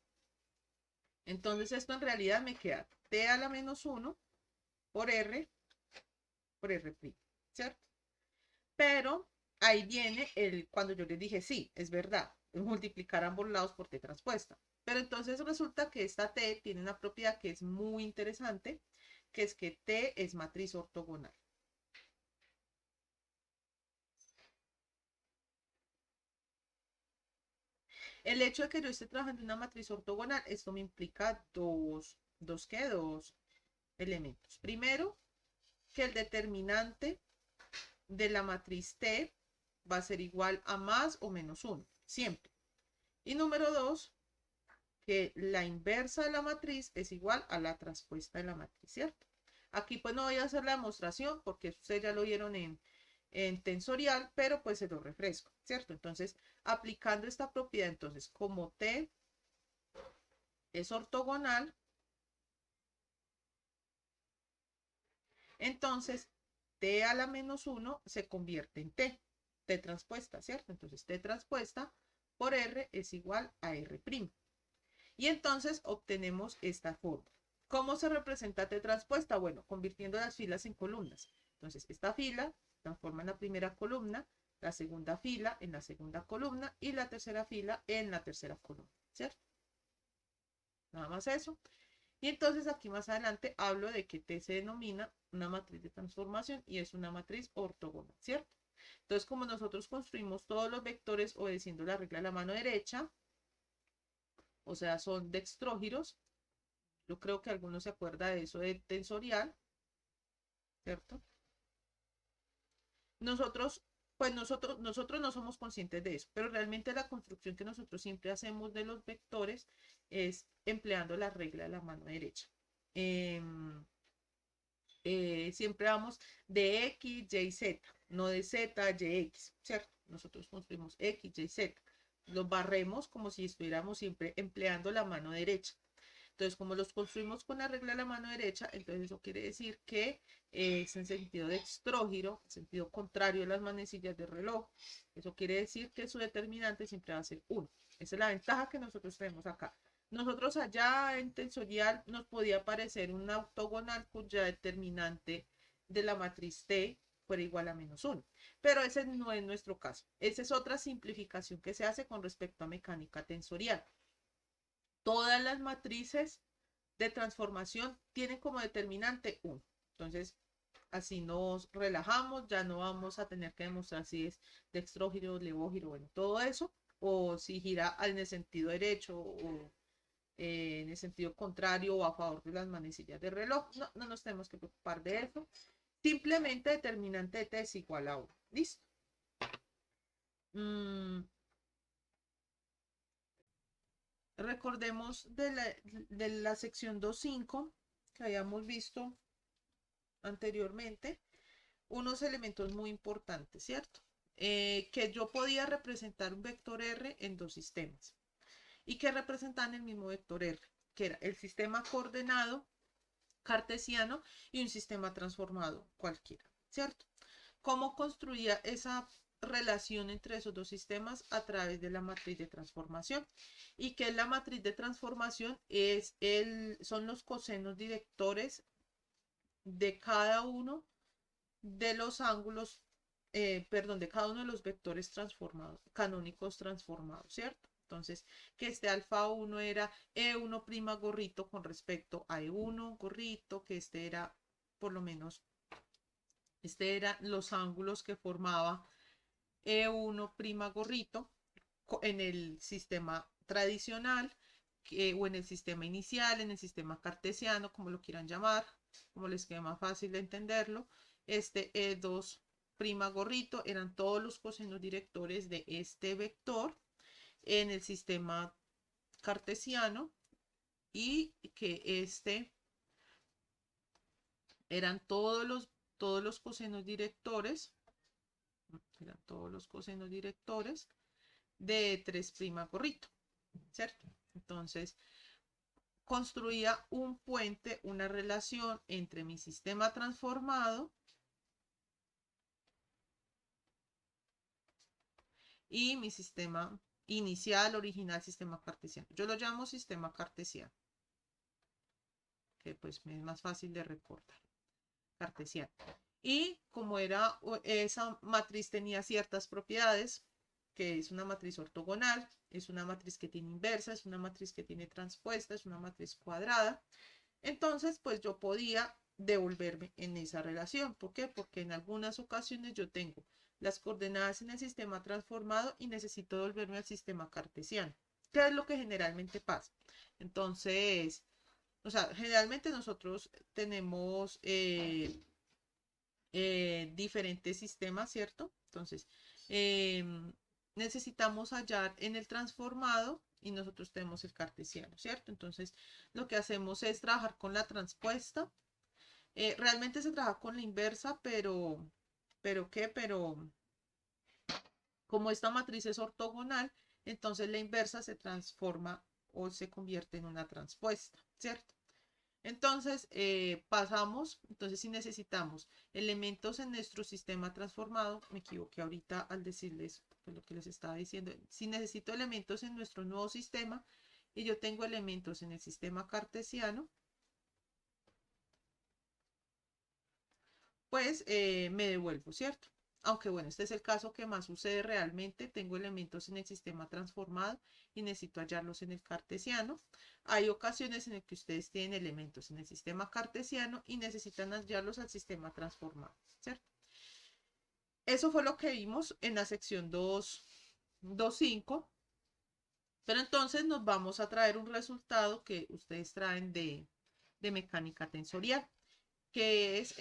Speaker 1: Entonces, esto en realidad me queda T a la menos 1 por R', ¿cierto? Pero ahí viene cuando yo les dije, sí, es verdad, multiplicar ambos lados por t transpuesta. Pero entonces resulta que esta t tiene una propiedad que es muy interesante, que es que t es matriz ortogonal. El hecho de que yo esté trabajando en una matriz ortogonal, esto me implica dos elementos. Primero, que el determinante de la matriz T va a ser igual a más o menos 1, siempre. Y número 2, que la inversa de la matriz es igual a la transpuesta de la matriz, ¿cierto? Aquí pues no voy a hacer la demostración porque ustedes ya lo vieron en tensorial, pero pues se lo refresco, ¿cierto? Entonces, aplicando esta propiedad, entonces, como T es ortogonal, entonces T a la menos 1 se convierte en T transpuesta, ¿cierto? Entonces T transpuesta por R es igual a R'. Y entonces obtenemos esta forma. ¿Cómo se representa T transpuesta? Bueno, convirtiendo las filas en columnas. Entonces esta fila transforma en la primera columna, la segunda fila en la segunda columna y la tercera fila en la tercera columna, ¿cierto? Nada más eso. Y entonces aquí más adelante hablo de que T se denomina una matriz de transformación y es una matriz ortogonal, ¿cierto? Entonces, como nosotros construimos todos los vectores obedeciendo la regla de la mano derecha, o sea, son dextrógiros, yo creo que algunos se acuerda de eso de tensorial, ¿cierto? Nosotros, pues nosotros no somos conscientes de eso, pero realmente la construcción que nosotros siempre hacemos de los vectores es empleando la regla de la mano derecha. Eh, siempre vamos de X, Y, Z, no de Z, Y, X, ¿cierto? Nosotros construimos X, Y, Z. Los barremos como si estuviéramos siempre empleando la mano derecha. Entonces, como los construimos con la regla de la mano derecha, entonces eso quiere decir que es en sentido dextrógiro, en sentido contrario a las manecillas del reloj. Eso quiere decir que su determinante siempre va a ser 1. Esa es la ventaja que nosotros tenemos acá. Nosotros allá en tensorial nos podía aparecer una octogonal cuya determinante de la matriz T fuera igual a menos 1. Pero ese no es nuestro caso. Esa es otra simplificación que se hace con respecto a mecánica tensorial. Todas las matrices de transformación tienen como determinante 1. Entonces, así nos relajamos, ya no vamos a tener que demostrar si es dextrógiro, levógiro, bueno, todo eso, o si gira en el sentido derecho o en el sentido contrario o a favor de las manecillas de reloj. No, no nos tenemos que preocupar de eso. Simplemente determinante de T es igual a 1. ¿Listo? Recordemos de la sección 2.5 que habíamos visto anteriormente, unos elementos muy importantes, ¿cierto? Que yo podía representar un vector R en dos sistemas y que representaban el mismo vector R, que era el sistema coordenado cartesiano y un sistema transformado cualquiera, ¿cierto? ¿Cómo construía esa relación entre esos dos sistemas? A través de la matriz de transformación. ¿Y qué es la matriz de transformación? Son los cosenos directores de cada uno de los ángulos, perdón, de cada uno de los vectores transformados, canónicos transformados, ¿cierto? Entonces, que este alfa 1 era E1' gorrito con respecto a E1 gorrito, que este era, por lo menos, este eran los ángulos que formaba E1' gorrito en el sistema tradicional o en el sistema inicial, en el sistema cartesiano, como lo quieran llamar, como les quede más fácil de entenderlo. Este E2' gorrito eran todos los cosenos directores de este vector en el sistema cartesiano y que este eran todos los cosenos directores, eran todos los cosenos directores de 3' gorrito, ¿cierto? Entonces, construía un puente, una relación entre mi sistema transformado y mi sistema inicial, original, sistema cartesiano. Yo lo llamo sistema cartesiano, que pues me es más fácil de recordar. Cartesiano. Y como esa matriz tenía ciertas propiedades, que es una matriz ortogonal, es una matriz que tiene inversa, es una matriz que tiene transpuesta, es una matriz cuadrada, entonces pues yo podía devolverme en esa relación. ¿Por qué? Porque en algunas ocasiones yo tengo las coordenadas en el sistema transformado y necesito devolverme al sistema cartesiano. ¿Qué es lo que generalmente pasa? Entonces, o sea, generalmente nosotros tenemos diferentes sistemas, ¿cierto? Entonces, eh, necesitamos hallar en el transformado y nosotros tenemos el cartesiano, ¿cierto? Entonces, lo que hacemos es trabajar con la transpuesta. Realmente se trabaja con la inversa, pero ¿qué? Pero como esta matriz es ortogonal, entonces la inversa se transforma o se convierte en una transpuesta, ¿cierto? Entonces, entonces si necesitamos elementos en nuestro sistema transformado, me equivoqué ahorita al decirles pues, lo que les estaba diciendo, si necesito elementos en nuestro nuevo sistema y yo tengo elementos en el sistema cartesiano, pues me devuelvo, ¿cierto? Aunque bueno, este es el caso que más sucede realmente. Tengo elementos en el sistema transformado y necesito hallarlos en el cartesiano. Hay ocasiones en las que ustedes tienen elementos en el sistema cartesiano y necesitan hallarlos al sistema transformado, ¿cierto? Eso fue lo que vimos en la sección 2.5. Pero entonces nos vamos a traer un resultado que ustedes traen de mecánica tensorial, que es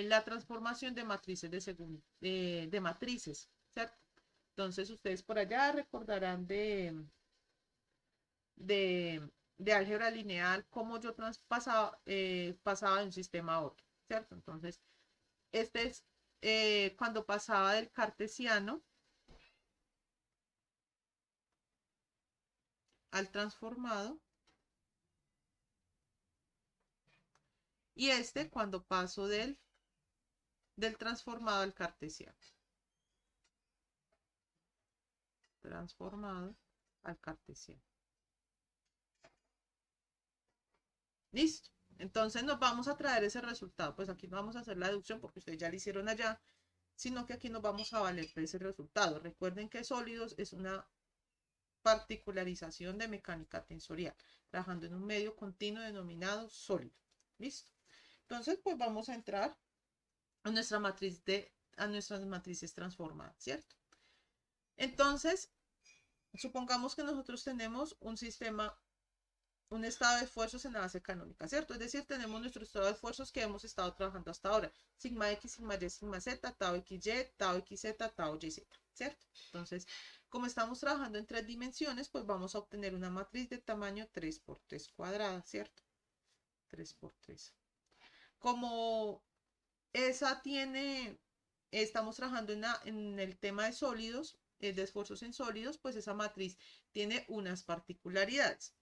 Speaker 1: la transformación de matrices de matrices, ¿cierto? Entonces ustedes por allá recordarán de álgebra lineal cómo yo pasaba de un sistema a otro, ¿cierto? Entonces, este es cuando pasaba del cartesiano al transformado y este cuando paso del transformado al cartesiano. Transformado al cartesiano. Listo. Entonces nos vamos a traer ese resultado. Pues aquí no vamos a hacer la deducción porque ustedes ya lo hicieron allá, sino que aquí nos vamos a valer de ese resultado. Recuerden que sólidos es una particularización de mecánica tensorial, trabajando en un medio continuo denominado sólido. Listo. Entonces, pues vamos a entrar a a nuestras matrices transformadas, ¿cierto? Entonces, supongamos que nosotros tenemos un estado de esfuerzos en la base canónica, ¿cierto? Es decir, tenemos nuestro estado de esfuerzos que hemos estado trabajando hasta ahora. Sigma X, sigma Y, sigma Z, tau XY, tau XZ, tau YZ, ¿cierto? Entonces, como estamos trabajando en 3 dimensiones, pues vamos a obtener una matriz de tamaño 3×3 cuadrada, ¿cierto? 3×3. Como estamos trabajando en el tema de sólidos, de esfuerzos en sólidos, pues esa matriz tiene unas particularidades.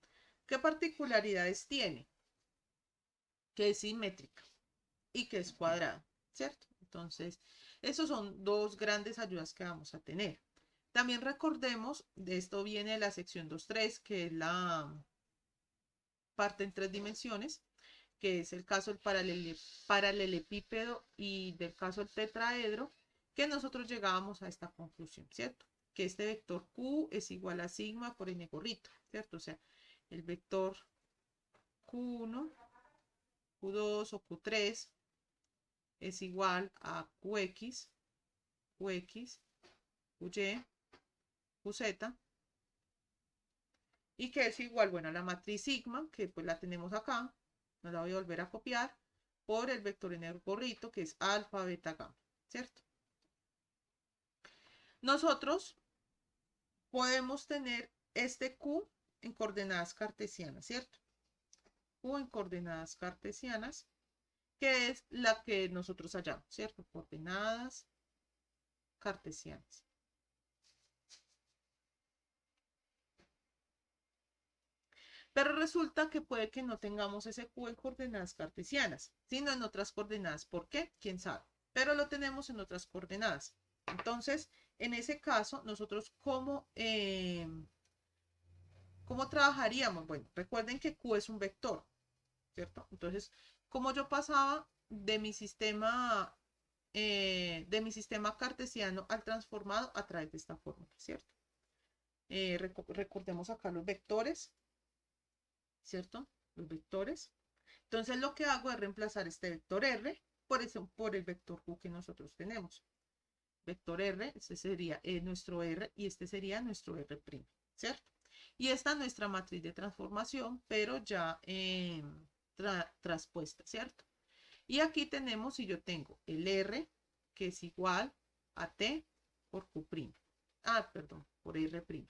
Speaker 1: ¿Qué particularidades tiene? Que es simétrica y que es cuadrada, ¿cierto? Entonces, esos son dos grandes ayudas que vamos a tener. También recordemos, de esto viene la sección 2.3, que es la parte en 3 dimensiones, que es el caso del paralelepípedo y del caso del tetraedro, que nosotros llegábamos a esta conclusión, ¿cierto? Que este vector Q es igual a sigma por n gorrito, ¿cierto? O sea, el vector Q1, Q2 o Q3 es igual a QX, QX, QY, QZ, y que es igual, bueno, a la matriz sigma, que pues la tenemos acá, no la voy a volver a copiar, por el vector en el gorrito, que es alfa, beta, gamma, ¿cierto? Nosotros podemos tener este Q en coordenadas cartesianas, ¿cierto? Q en coordenadas cartesianas, que es la que nosotros hallamos, ¿cierto? Coordenadas cartesianas. Pero resulta que puede que no tengamos ese Q en coordenadas cartesianas, sino en otras coordenadas. ¿Por qué? ¿Quién sabe? Pero lo tenemos en otras coordenadas. Entonces, en ese caso, nosotros ¿cómo trabajaríamos? Bueno, recuerden que Q es un vector, ¿cierto? Entonces, ¿cómo yo pasaba de mi sistema cartesiano al transformado a través de esta fórmula, ¿cierto? Recordemos acá los vectores, ¿cierto? Los vectores. Entonces lo que hago es reemplazar este vector R por el vector Q que nosotros tenemos. Vector R, este sería nuestro R y este sería nuestro R', ¿cierto? Y esta es nuestra matriz de transformación, pero ya traspuesta, ¿cierto? Y aquí tenemos, si yo tengo el R, que es igual a T por Q'. Ah, perdón, por R'.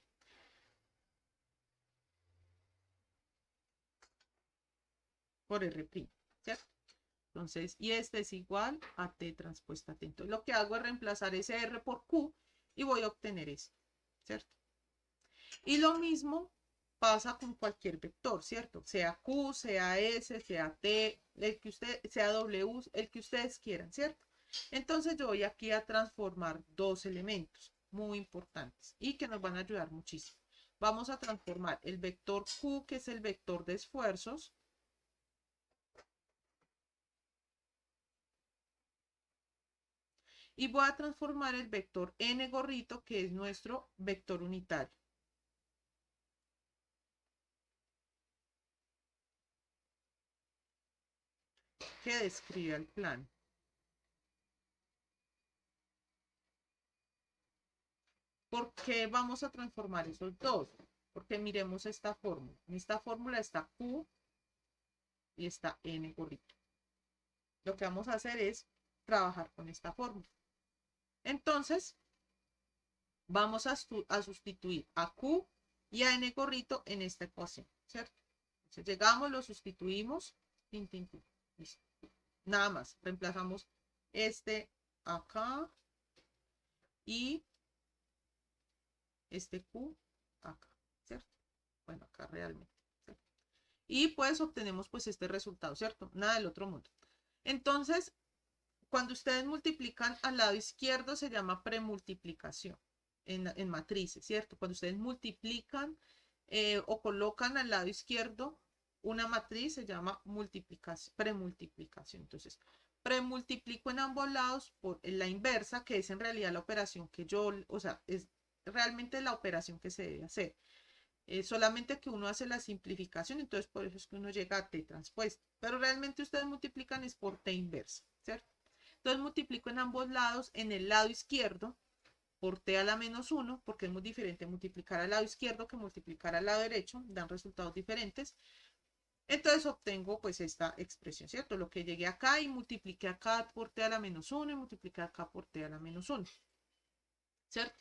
Speaker 1: Por R', ¿cierto? Entonces, y este es igual a T transpuesta T. Entonces, lo que hago es reemplazar ese R por Q y voy a obtener esto, ¿cierto? Y lo mismo pasa con cualquier vector, ¿cierto? Sea Q, sea S, sea T, sea W, el que ustedes quieran, ¿cierto? Entonces yo voy aquí a transformar dos elementos muy importantes y que nos van a ayudar muchísimo. Vamos a transformar el vector Q, que es el vector de esfuerzos, y voy a transformar el vector n gorrito, que es nuestro vector unitario. Que describe el plan. ¿Por qué vamos a transformar esos dos? Porque miremos esta fórmula. En esta fórmula está Q y está n gorrito. Lo que vamos a hacer es trabajar con esta fórmula. Entonces, vamos a sustituir a Q y a n gorrito en esta ecuación, ¿cierto? Entonces, llegamos, lo sustituimos. Tin, tin, tin. Listo. Nada más. Reemplazamos este acá y este Q acá, ¿cierto? Bueno, acá realmente, ¿cierto? Y pues obtenemos pues este resultado, ¿cierto? Nada del otro mundo. Entonces, cuando ustedes multiplican al lado izquierdo se llama premultiplicación en matrices, ¿cierto? Cuando ustedes multiplican o colocan al lado izquierdo una matriz se llama multiplicación, premultiplicación. Entonces, premultiplico en ambos lados por la inversa, que es en realidad la operación que yo, o sea, es realmente la operación que se debe hacer. Solamente que uno hace la simplificación, entonces por eso es que uno llega a T transpuesto. Pero realmente ustedes multiplican es por T inversa, ¿cierto? Entonces multiplico en ambos lados, en el lado izquierdo, por T a la menos 1, porque es muy diferente multiplicar al lado izquierdo que multiplicar al lado derecho, dan resultados diferentes. Entonces obtengo pues esta expresión, ¿cierto? Lo que llegué acá y multipliqué acá por T a la menos 1 y multipliqué acá por T a la menos 1, ¿cierto?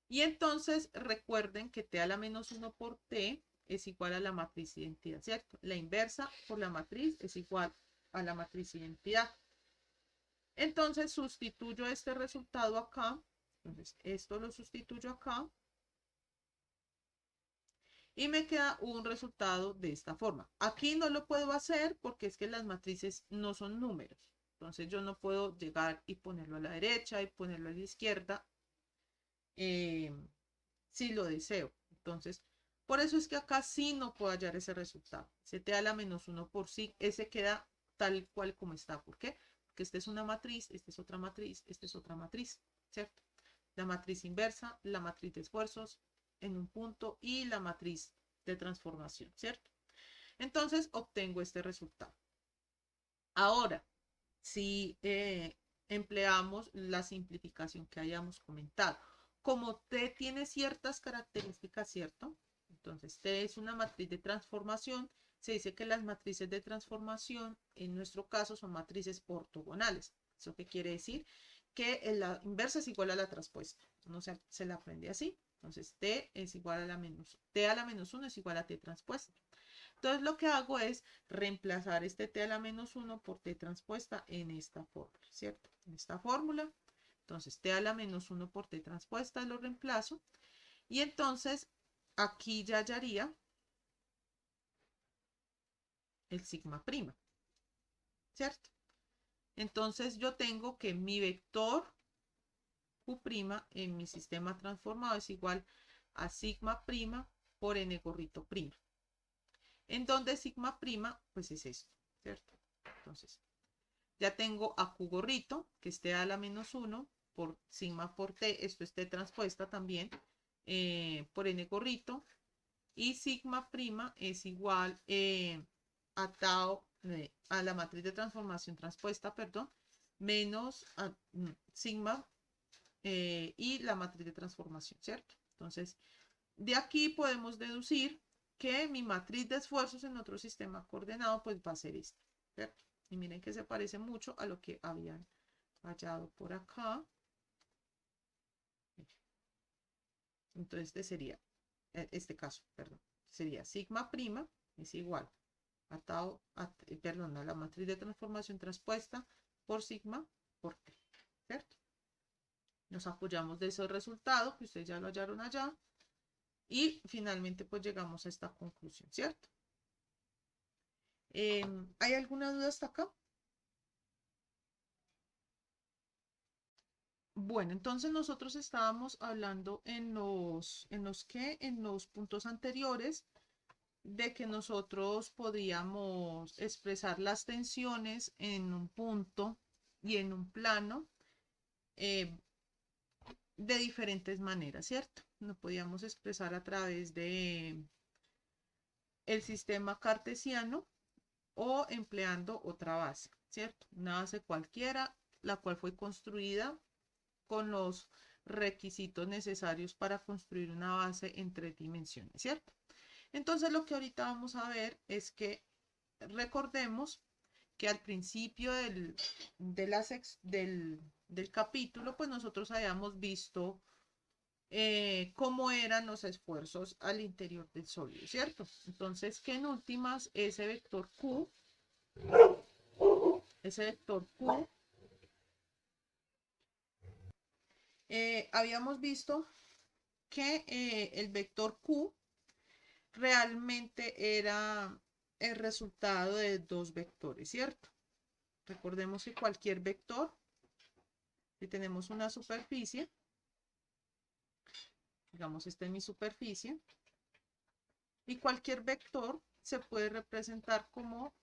Speaker 1: Y entonces recuerden que T a la menos 1 por T es igual a la matriz identidad, ¿cierto? La inversa por la matriz es igual a la matriz identidad. Entonces sustituyo este resultado acá. Entonces esto lo sustituyo acá. Y me queda un resultado de esta forma. Aquí no lo puedo hacer porque es que las matrices no son números. Entonces yo no puedo llegar y ponerlo a la derecha y ponerlo a la izquierda si lo deseo. Entonces, por eso es que acá sí no puedo hallar ese resultado. Se te da la menos 1 por sí, ese queda tal cual como está. ¿Por qué? Porque esta es una matriz, esta es otra matriz, esta es otra matriz, ¿cierto? La matriz inversa, la matriz de esfuerzos en un punto y la matriz de transformación, ¿cierto? Entonces obtengo este resultado. Ahora, si empleamos la simplificación que hayamos comentado, como T tiene ciertas características, ¿cierto? Entonces, T es una matriz de transformación. Se dice que las matrices de transformación, en nuestro caso, son matrices ortogonales. ¿Eso qué quiere decir? Que la inversa es igual a la transpuesta. No se la aprende así. Entonces, T es igual a la menos, T a la menos 1 es igual a T transpuesta. Entonces, lo que hago es reemplazar este T a la menos 1 por T transpuesta en esta fórmula, ¿cierto? En esta fórmula. Entonces, T a la menos 1 por T transpuesta lo reemplazo. Y entonces, aquí ya hallaría el sigma prima, ¿cierto? Entonces, yo tengo que mi vector Q' en mi sistema transformado es igual a sigma prima por n gorrito prima. En donde sigma prima, pues es esto, ¿cierto? Entonces, Ya tengo a Q gorrito, que es T a la menos 1 por sigma por T, esto es T transpuesta también, por N gorrito, y sigma prima es igual a tau, a la matriz de transformación transpuesta, perdón, menos sigma y la matriz de transformación, ¿cierto? Entonces, de aquí podemos deducir que mi matriz de esfuerzos en otro sistema coordenado pues va a ser esta, ¿cierto? Y miren que se parece mucho a lo que habían hallado por acá. Entonces, este sería, este caso, perdón, sería sigma prima es igual a tau, perdón, a la matriz de transformación transpuesta por sigma por t, ¿cierto? Nos apoyamos de ese resultado, que ustedes ya lo hallaron allá, y finalmente pues llegamos a esta conclusión, ¿cierto? ¿Hay alguna duda hasta acá? Bueno, entonces nosotros estábamos hablando en los puntos anteriores de que nosotros podíamos expresar las tensiones en un punto y en un plano eh, de diferentes maneras, ¿cierto? Lo podíamos expresar a través de el sistema cartesiano o empleando otra base, ¿cierto? Una base cualquiera, la cual fue construida con los requisitos necesarios para construir una base en 3 dimensiones, ¿cierto? Entonces lo que ahorita vamos a ver es que recordemos que al principio del capítulo, pues nosotros habíamos visto cómo eran los esfuerzos al interior del sólido, ¿cierto? Entonces, que en últimas ese vector Q habíamos visto que el vector Q realmente era el resultado de dos vectores, ¿cierto? Recordemos que cualquier vector, si tenemos una superficie, digamos esta es mi superficie, y cualquier vector se puede representar como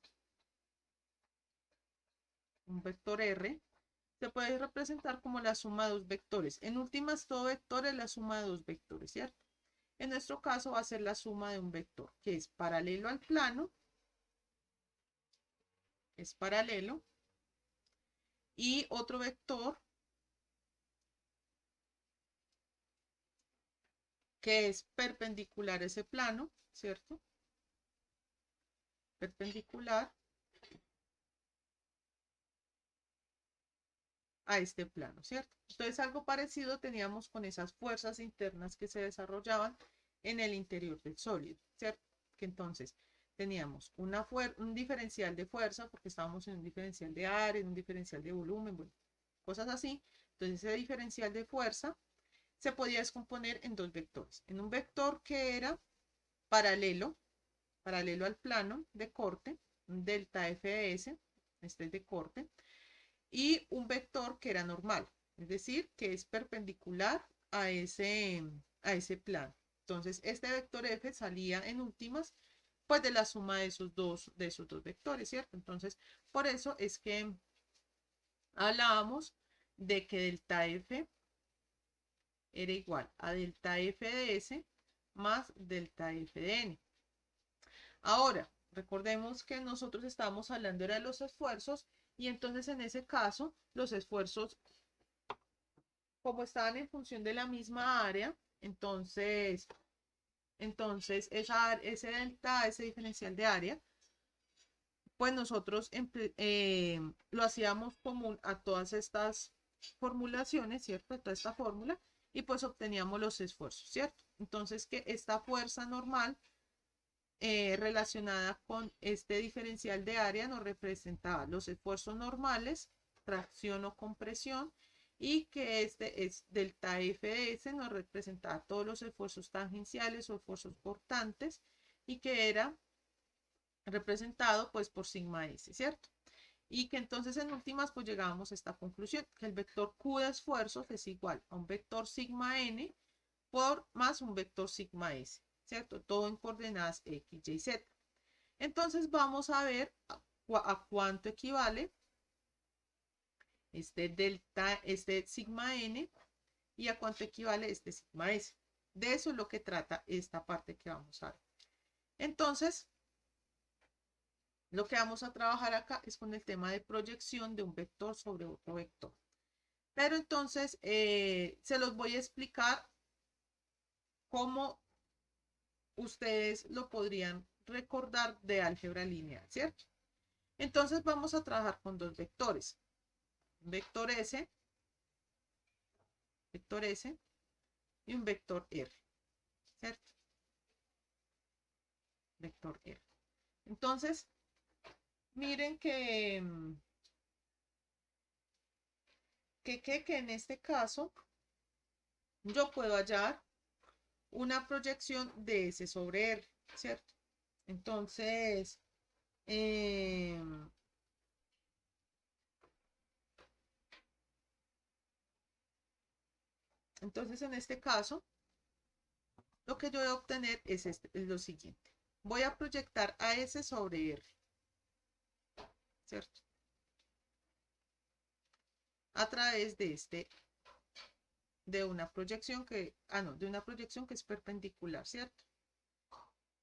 Speaker 1: un vector R, se puede representar como la suma de dos vectores. En últimas, todo vector es la suma de dos vectores, ¿cierto? En nuestro caso va a ser la suma de un vector que es paralelo al plano, es paralelo, y otro vector que es perpendicular a ese plano, ¿cierto? Perpendicular a este plano, ¿cierto? Entonces algo parecido teníamos con esas fuerzas internas que se desarrollaban en el interior del sólido, ¿cierto? Que entonces teníamos un diferencial de fuerza, porque estábamos en un diferencial de área, en un diferencial de volumen, bueno, cosas así. Entonces ese diferencial de fuerza se podía descomponer en dos vectores. En un vector que era paralelo al plano de corte, un delta FS, este es de corte, y un vector que era normal, es decir, que es perpendicular a ese plano. Entonces, este vector F salía en últimas, pues de la suma de esos dos vectores, ¿cierto? Entonces, por eso es que hablábamos de que delta F era igual a delta F de S más delta F de N. Ahora, recordemos que nosotros estábamos hablando de los esfuerzos y entonces en ese caso los esfuerzos, como estaban en función de la misma área, entonces ese delta, ese diferencial de área, pues nosotros lo hacíamos común a todas estas formulaciones, ¿cierto? A toda esta fórmula y pues obteníamos los esfuerzos, ¿cierto? Entonces que esta fuerza normal relacionada con este diferencial de área nos representaba los esfuerzos normales, tracción o compresión, y que este es delta FS nos representaba todos los esfuerzos tangenciales o esfuerzos portantes, y que era representado pues por sigma S, ¿cierto? Y que entonces en últimas pues llegábamos a esta conclusión, que el vector Q de esfuerzos es igual a un vector sigma N por más un vector sigma S, ¿cierto? Todo en coordenadas X, Y, Z. Entonces vamos a ver a cuánto equivale este delta, este sigma n, y a cuánto equivale este sigma s. De eso es lo que trata esta parte que vamos a ver. Entonces, lo que vamos a trabajar acá es con el tema de proyección de un vector sobre otro vector. Pero entonces, se los voy a explicar cómo ustedes lo podrían recordar de álgebra lineal, ¿cierto? Entonces vamos a trabajar con dos vectores. Vector S y un vector R, ¿cierto? Vector R. Entonces, miren que en este caso yo puedo hallar una proyección de S sobre R, ¿cierto? Entonces, en este caso, lo que yo voy a obtener es lo siguiente. Voy a proyectar a S sobre R, ¿cierto? A través de una proyección que es perpendicular, ¿cierto?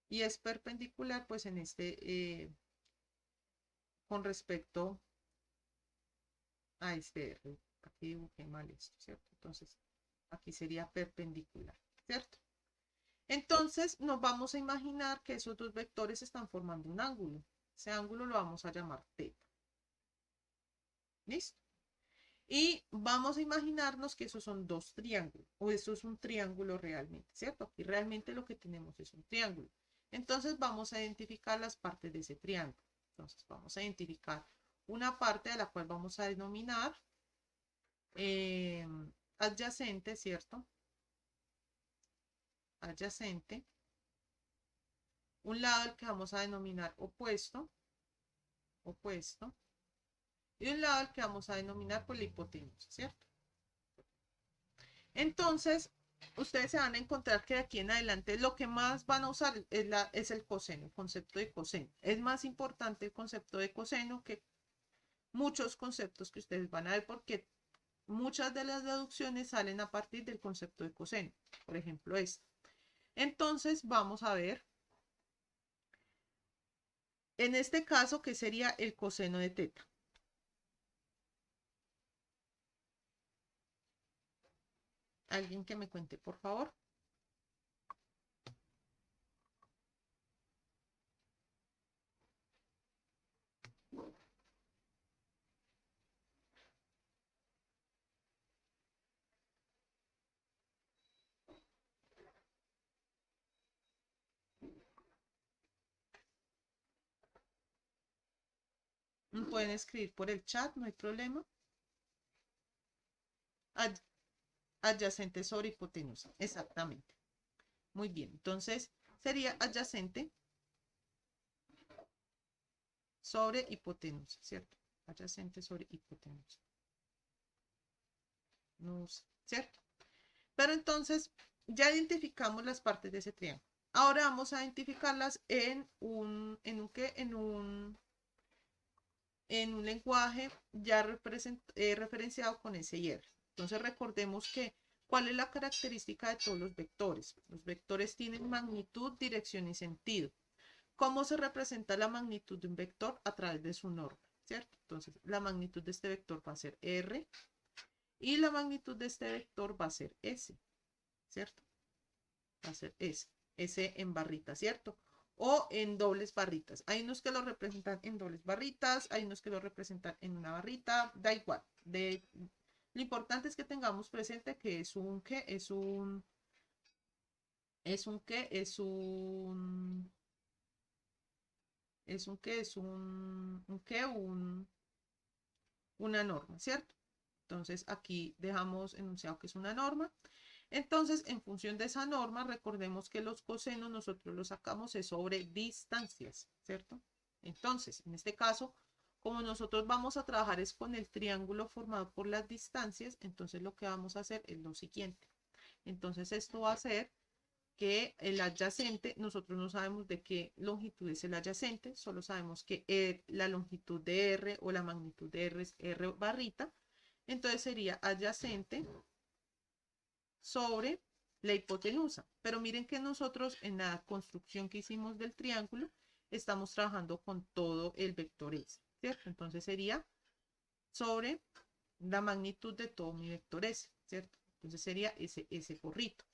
Speaker 1: Y es perpendicular, pues, con respecto a este R. Aquí dibujé mal esto, ¿cierto? Entonces, aquí sería perpendicular, ¿cierto? Entonces, nos vamos a imaginar que esos dos vectores están formando un ángulo. Ese ángulo lo vamos a llamar θ. ¿Listo? Y vamos a imaginarnos que esos son dos triángulos, o eso es un triángulo realmente, ¿cierto? Y realmente lo que tenemos es un triángulo. Entonces vamos a identificar las partes de ese triángulo. Entonces vamos a identificar una parte a la cual vamos a denominar adyacente, ¿cierto? Adyacente. Un lado al que vamos a denominar opuesto. Y un lado al que vamos a denominar por la hipotenusa, ¿cierto? Entonces, ustedes se van a encontrar que de aquí en adelante lo que más van a usar es el coseno, el concepto de coseno. Es más importante el concepto de coseno que muchos conceptos que ustedes van a ver, porque muchas de las deducciones salen a partir del concepto de coseno. Por ejemplo, esta. Entonces, vamos a ver, en este caso, ¿qué sería el coseno de teta? ¿Alguien que me cuente, por favor? Pueden escribir por el chat, no hay problema. Adyacente sobre hipotenusa, exactamente. Muy bien, entonces sería adyacente sobre hipotenusa, ¿cierto? Adyacente sobre hipotenusa. ¿Cierto? Pero entonces ya identificamos las partes de ese triángulo. Ahora vamos a identificarlas en un lenguaje ya referenciado con S y R. Entonces recordemos que ¿cuál es la característica de todos los vectores? Los vectores tienen magnitud, dirección y sentido. ¿Cómo se representa la magnitud de un vector? A través de su norma, ¿cierto? Entonces la magnitud de este vector va a ser R y la magnitud de este vector va a ser S, ¿cierto? Va a ser S en barritas, ¿cierto? O en dobles barritas. Hay unos que lo representan en dobles barritas, hay unos que lo representan en una barrita, da igual. Lo importante es que tengamos presente que es un una norma, ¿cierto? Entonces aquí dejamos enunciado que es una norma. Entonces, en función de esa norma, recordemos que los cosenos nosotros los sacamos es sobre distancias, ¿cierto? Entonces, en este caso, como nosotros vamos a trabajar es con el triángulo formado por las distancias, entonces lo que vamos a hacer es lo siguiente. Entonces, esto va a ser que el adyacente, nosotros no sabemos de qué longitud es el adyacente, solo sabemos que la longitud de R o la magnitud de R es R barrita. Entonces sería adyacente sobre la hipotenusa. Pero miren que nosotros en la construcción que hicimos del triángulo estamos trabajando con todo el vector S, ¿cierto? Entonces sería sobre la magnitud de todo mi vector S, ¿cierto? Entonces sería ese gorrito.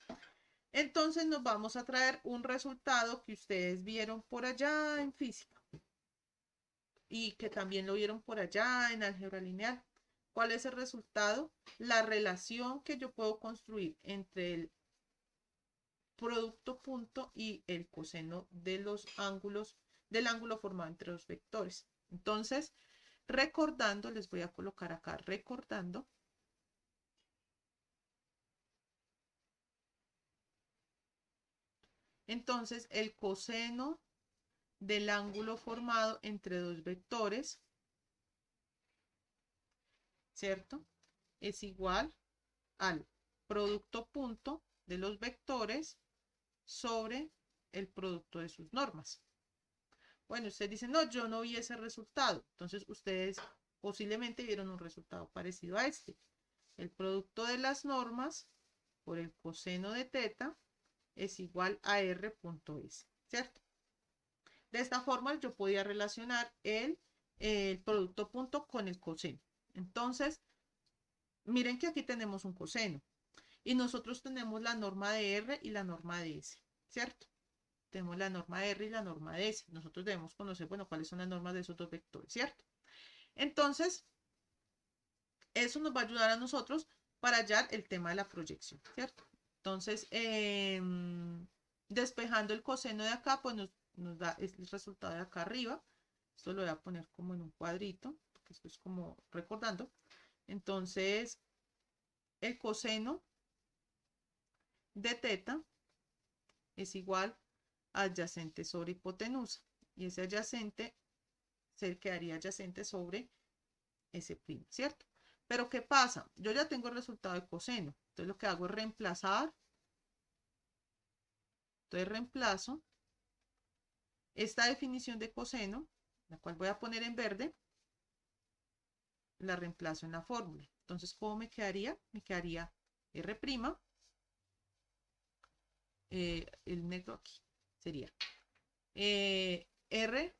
Speaker 1: Entonces nos vamos a traer un resultado que ustedes vieron por allá en física y que también lo vieron por allá en álgebra lineal. ¿Cuál es el resultado? La relación que yo puedo construir entre el producto punto y el coseno de los ángulos del ángulo formado entre los vectores. Entonces, recordando, les voy a colocar acá, recordando. Entonces, el coseno del ángulo formado entre dos vectores, ¿cierto? Es igual al producto punto de los vectores sobre el producto de sus normas. Bueno, ustedes dicen, no, yo no vi ese resultado. Entonces, ustedes posiblemente vieron un resultado parecido a este. El producto de las normas por el coseno de teta es igual a r.s, ¿cierto? De esta forma yo podía relacionar el producto punto con el coseno. Entonces, miren que aquí tenemos un coseno y nosotros tenemos la norma de r y la norma de s, ¿cierto? Tenemos la norma de r y la norma de s. Nosotros debemos conocer, bueno, cuáles son las normas de esos dos vectores, ¿cierto? Entonces, eso nos va a ayudar a nosotros para hallar el tema de la proyección, ¿cierto? Entonces, despejando el coseno de acá, pues nos da el resultado de acá arriba. Esto lo voy a poner como en un cuadrito, porque esto es como recordando. Entonces, el coseno de teta es igual a adyacente sobre hipotenusa. Y ese adyacente se quedaría adyacente sobre ese primo, ¿cierto? Pero ¿qué pasa? Yo ya tengo el resultado de coseno. Entonces lo que hago es reemplazar. Entonces reemplazo esta definición de coseno, la cual voy a poner en verde, la reemplazo en la fórmula. Entonces, ¿cómo me quedaría? Me quedaría R', el negro aquí, sería R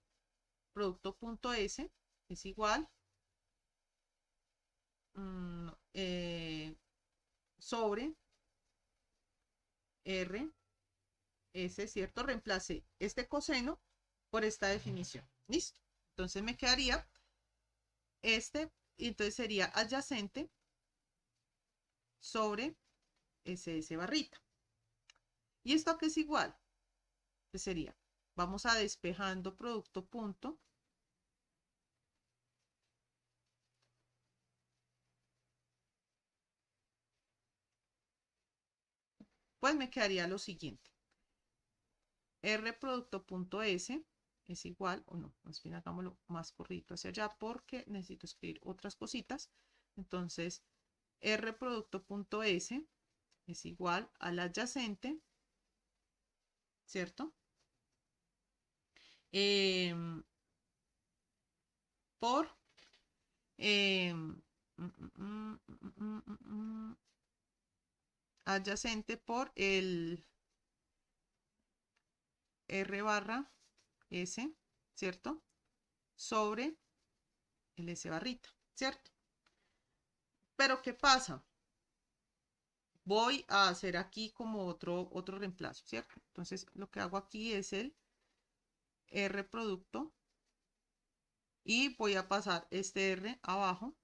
Speaker 1: producto punto S es igual sobre R S, ¿cierto? Reemplacé este coseno por esta definición. ¿Listo? Entonces me quedaría este, y entonces sería adyacente sobre SS barrita. ¿Y esto qué es igual? Pues sería, vamos a despejando producto punto. Pues me quedaría lo siguiente. R producto punto S es igual, o no, más bien hagámoslo más corrido hacia allá porque necesito escribir otras cositas. Entonces, R producto punto S es igual al adyacente, ¿cierto? Por adyacente por el R barra S, ¿cierto? Sobre el S barrita, ¿cierto? Pero ¿qué pasa? Voy a hacer aquí como otro reemplazo, ¿cierto? Entonces lo que hago aquí es el R producto y voy a pasar este R abajo,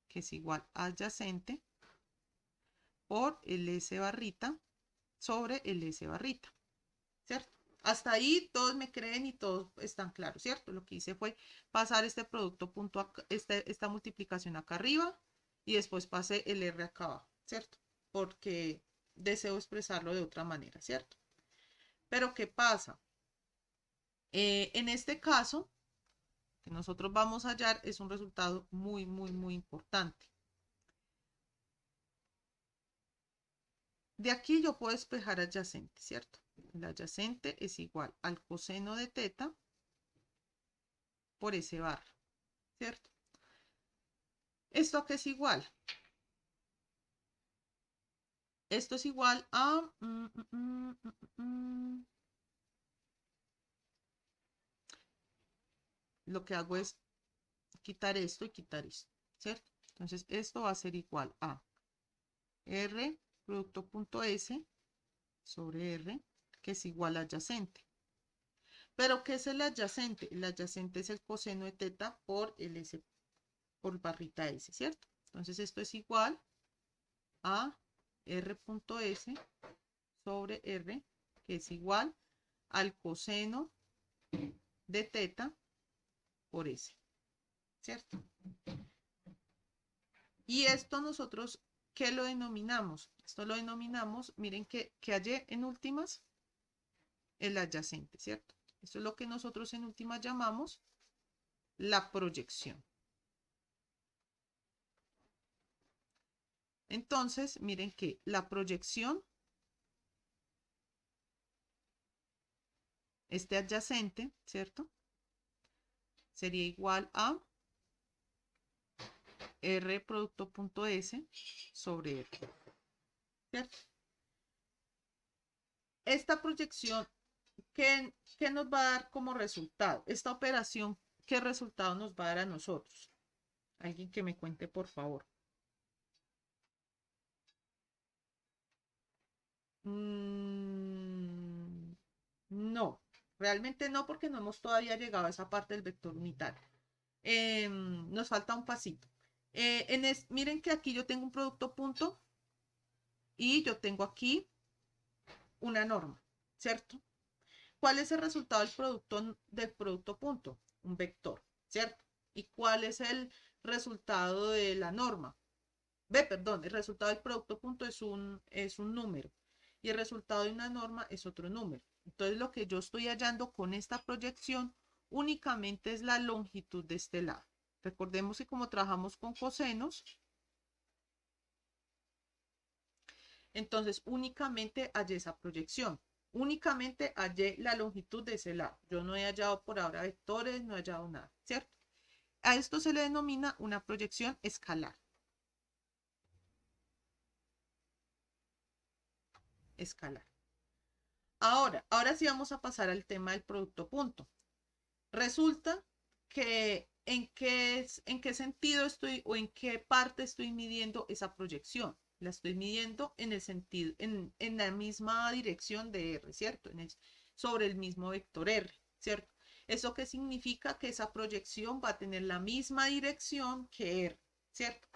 Speaker 1: que es igual a adyacente por el S barrita sobre el S barrita, ¿cierto? Hasta ahí todos me creen y todos están claros, ¿cierto? Lo que hice fue pasar este producto punto acá, esta multiplicación acá arriba y después pasé el R acá abajo, ¿cierto? Porque deseo expresarlo de otra manera, ¿cierto? Pero ¿qué pasa? En este caso, que nosotros vamos a hallar es un resultado muy, muy, muy importante. De aquí yo puedo despejar adyacente, ¿cierto? El adyacente es igual al coseno de teta por S barra, ¿cierto? ¿Esto a qué es igual? Esto es igual a... Lo que hago es quitar esto y quitar esto, ¿cierto? Entonces esto va a ser igual a R producto.S sobre R, que es igual a adyacente. ¿Pero qué es el adyacente? El adyacente es el coseno de teta por el S, por barrita S, ¿cierto? Entonces esto es igual a R.S sobre R, que es igual al coseno de teta por S, ¿cierto? Y esto nosotros, ¿qué lo denominamos? Esto lo denominamos, miren que hallé en últimas el adyacente, ¿cierto? Esto es lo que nosotros en últimas llamamos la proyección. Entonces, miren que la proyección, este adyacente, ¿cierto? Sería igual a R producto.S sobre R, ¿cierto? Esta proyección, ¿qué nos va a dar como resultado? Esta operación, ¿qué resultado nos va a dar a nosotros? Alguien que me cuente, por favor. No, realmente no, porque no hemos todavía llegado a esa parte del vector unitario. Nos falta un pasito. Miren que aquí yo tengo un producto punto y yo tengo aquí una norma, ¿cierto? ¿Cuál es el resultado del producto punto? Un vector, ¿cierto? ¿Y cuál es el resultado de la norma? Perdón, el resultado del producto punto es un número y el resultado de una norma es otro número. Entonces lo que yo estoy hallando con esta proyección únicamente es la longitud de este lado. Recordemos que como trabajamos con cosenos, entonces únicamente hallé esa proyección. Únicamente hallé la longitud de ese lado. Yo no he hallado por ahora vectores, no he hallado nada, ¿cierto? A esto se le denomina una proyección escalar. Escalar. Ahora sí vamos a pasar al tema del producto punto. Resulta que en qué sentido estoy o en qué parte estoy midiendo esa proyección. La estoy midiendo en el sentido, en la misma dirección de R, ¿cierto? Sobre el mismo vector R, ¿cierto? ¿Eso qué significa? Que esa proyección va a tener la misma dirección que R, ¿cierto?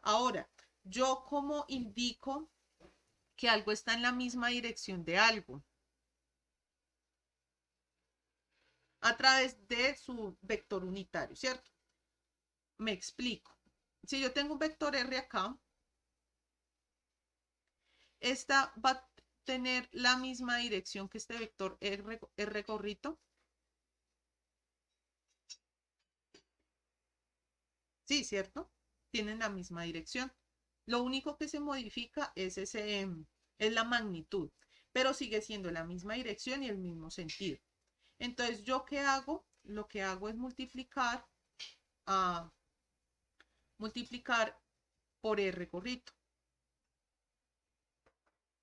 Speaker 1: Ahora, yo como indico que algo está en la misma dirección de algo, a través de su vector unitario, ¿cierto? Me explico. Si yo tengo un vector R acá, esta va a tener la misma dirección que este vector R gorrito. Sí, ¿cierto? Tienen la misma dirección. Lo único que se modifica es la magnitud, pero sigue siendo la misma dirección y el mismo sentido. Entonces, ¿yo qué hago? Lo que hago es multiplicar por R gorrito.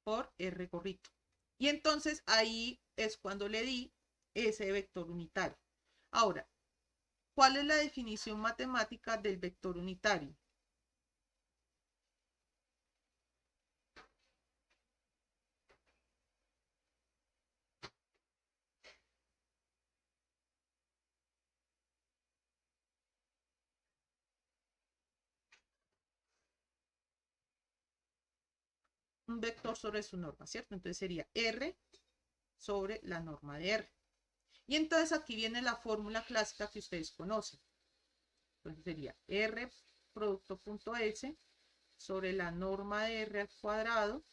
Speaker 1: Por R gorrito. Y entonces ahí es cuando le di ese vector unitario. Ahora, ¿cuál es la definición matemática del vector unitario? Un vector sobre su norma, ¿cierto? Entonces sería R sobre la norma de R. Y entonces aquí viene la fórmula clásica que ustedes conocen. Entonces sería R producto.S sobre la norma de R al cuadrado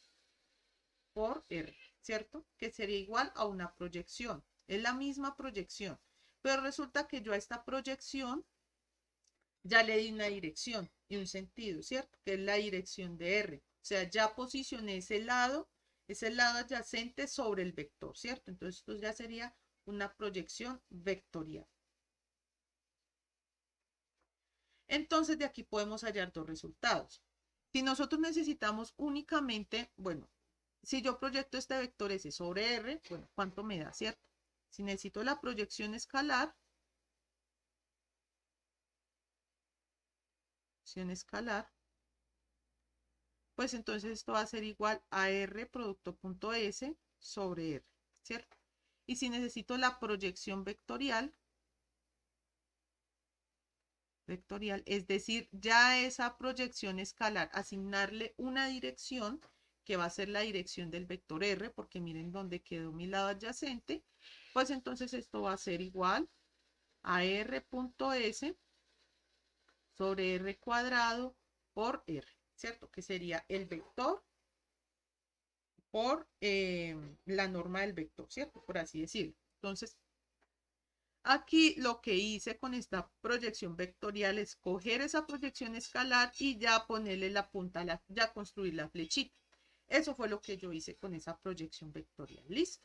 Speaker 1: por R, ¿cierto? Que sería igual a una proyección. Es la misma proyección. Pero resulta que yo a esta proyección ya le di una dirección y un sentido, ¿cierto? Que es la dirección de R. O sea, ya posicioné ese lado adyacente sobre el vector, ¿cierto? Entonces esto ya sería una proyección vectorial. Entonces de aquí podemos hallar dos resultados. Si nosotros necesitamos únicamente, bueno, si yo proyecto este vector S sobre R, bueno, ¿cuánto me da, cierto? Si necesito la proyección escalar, pues entonces esto va a ser igual a R producto punto S sobre R, ¿cierto? Y si necesito la proyección vectorial, es decir, ya esa proyección escalar, asignarle una dirección que va a ser la dirección del vector R, porque miren dónde quedó mi lado adyacente, pues entonces esto va a ser igual a R.S sobre R cuadrado por R, ¿cierto? Que sería el vector por la norma del vector, ¿cierto? Por así decirlo. Entonces, aquí lo que hice con esta proyección vectorial es coger esa proyección escalar y ya ponerle la punta, ya construir la flechita. Eso fue lo que yo hice con esa proyección vectorial. ¿Listo?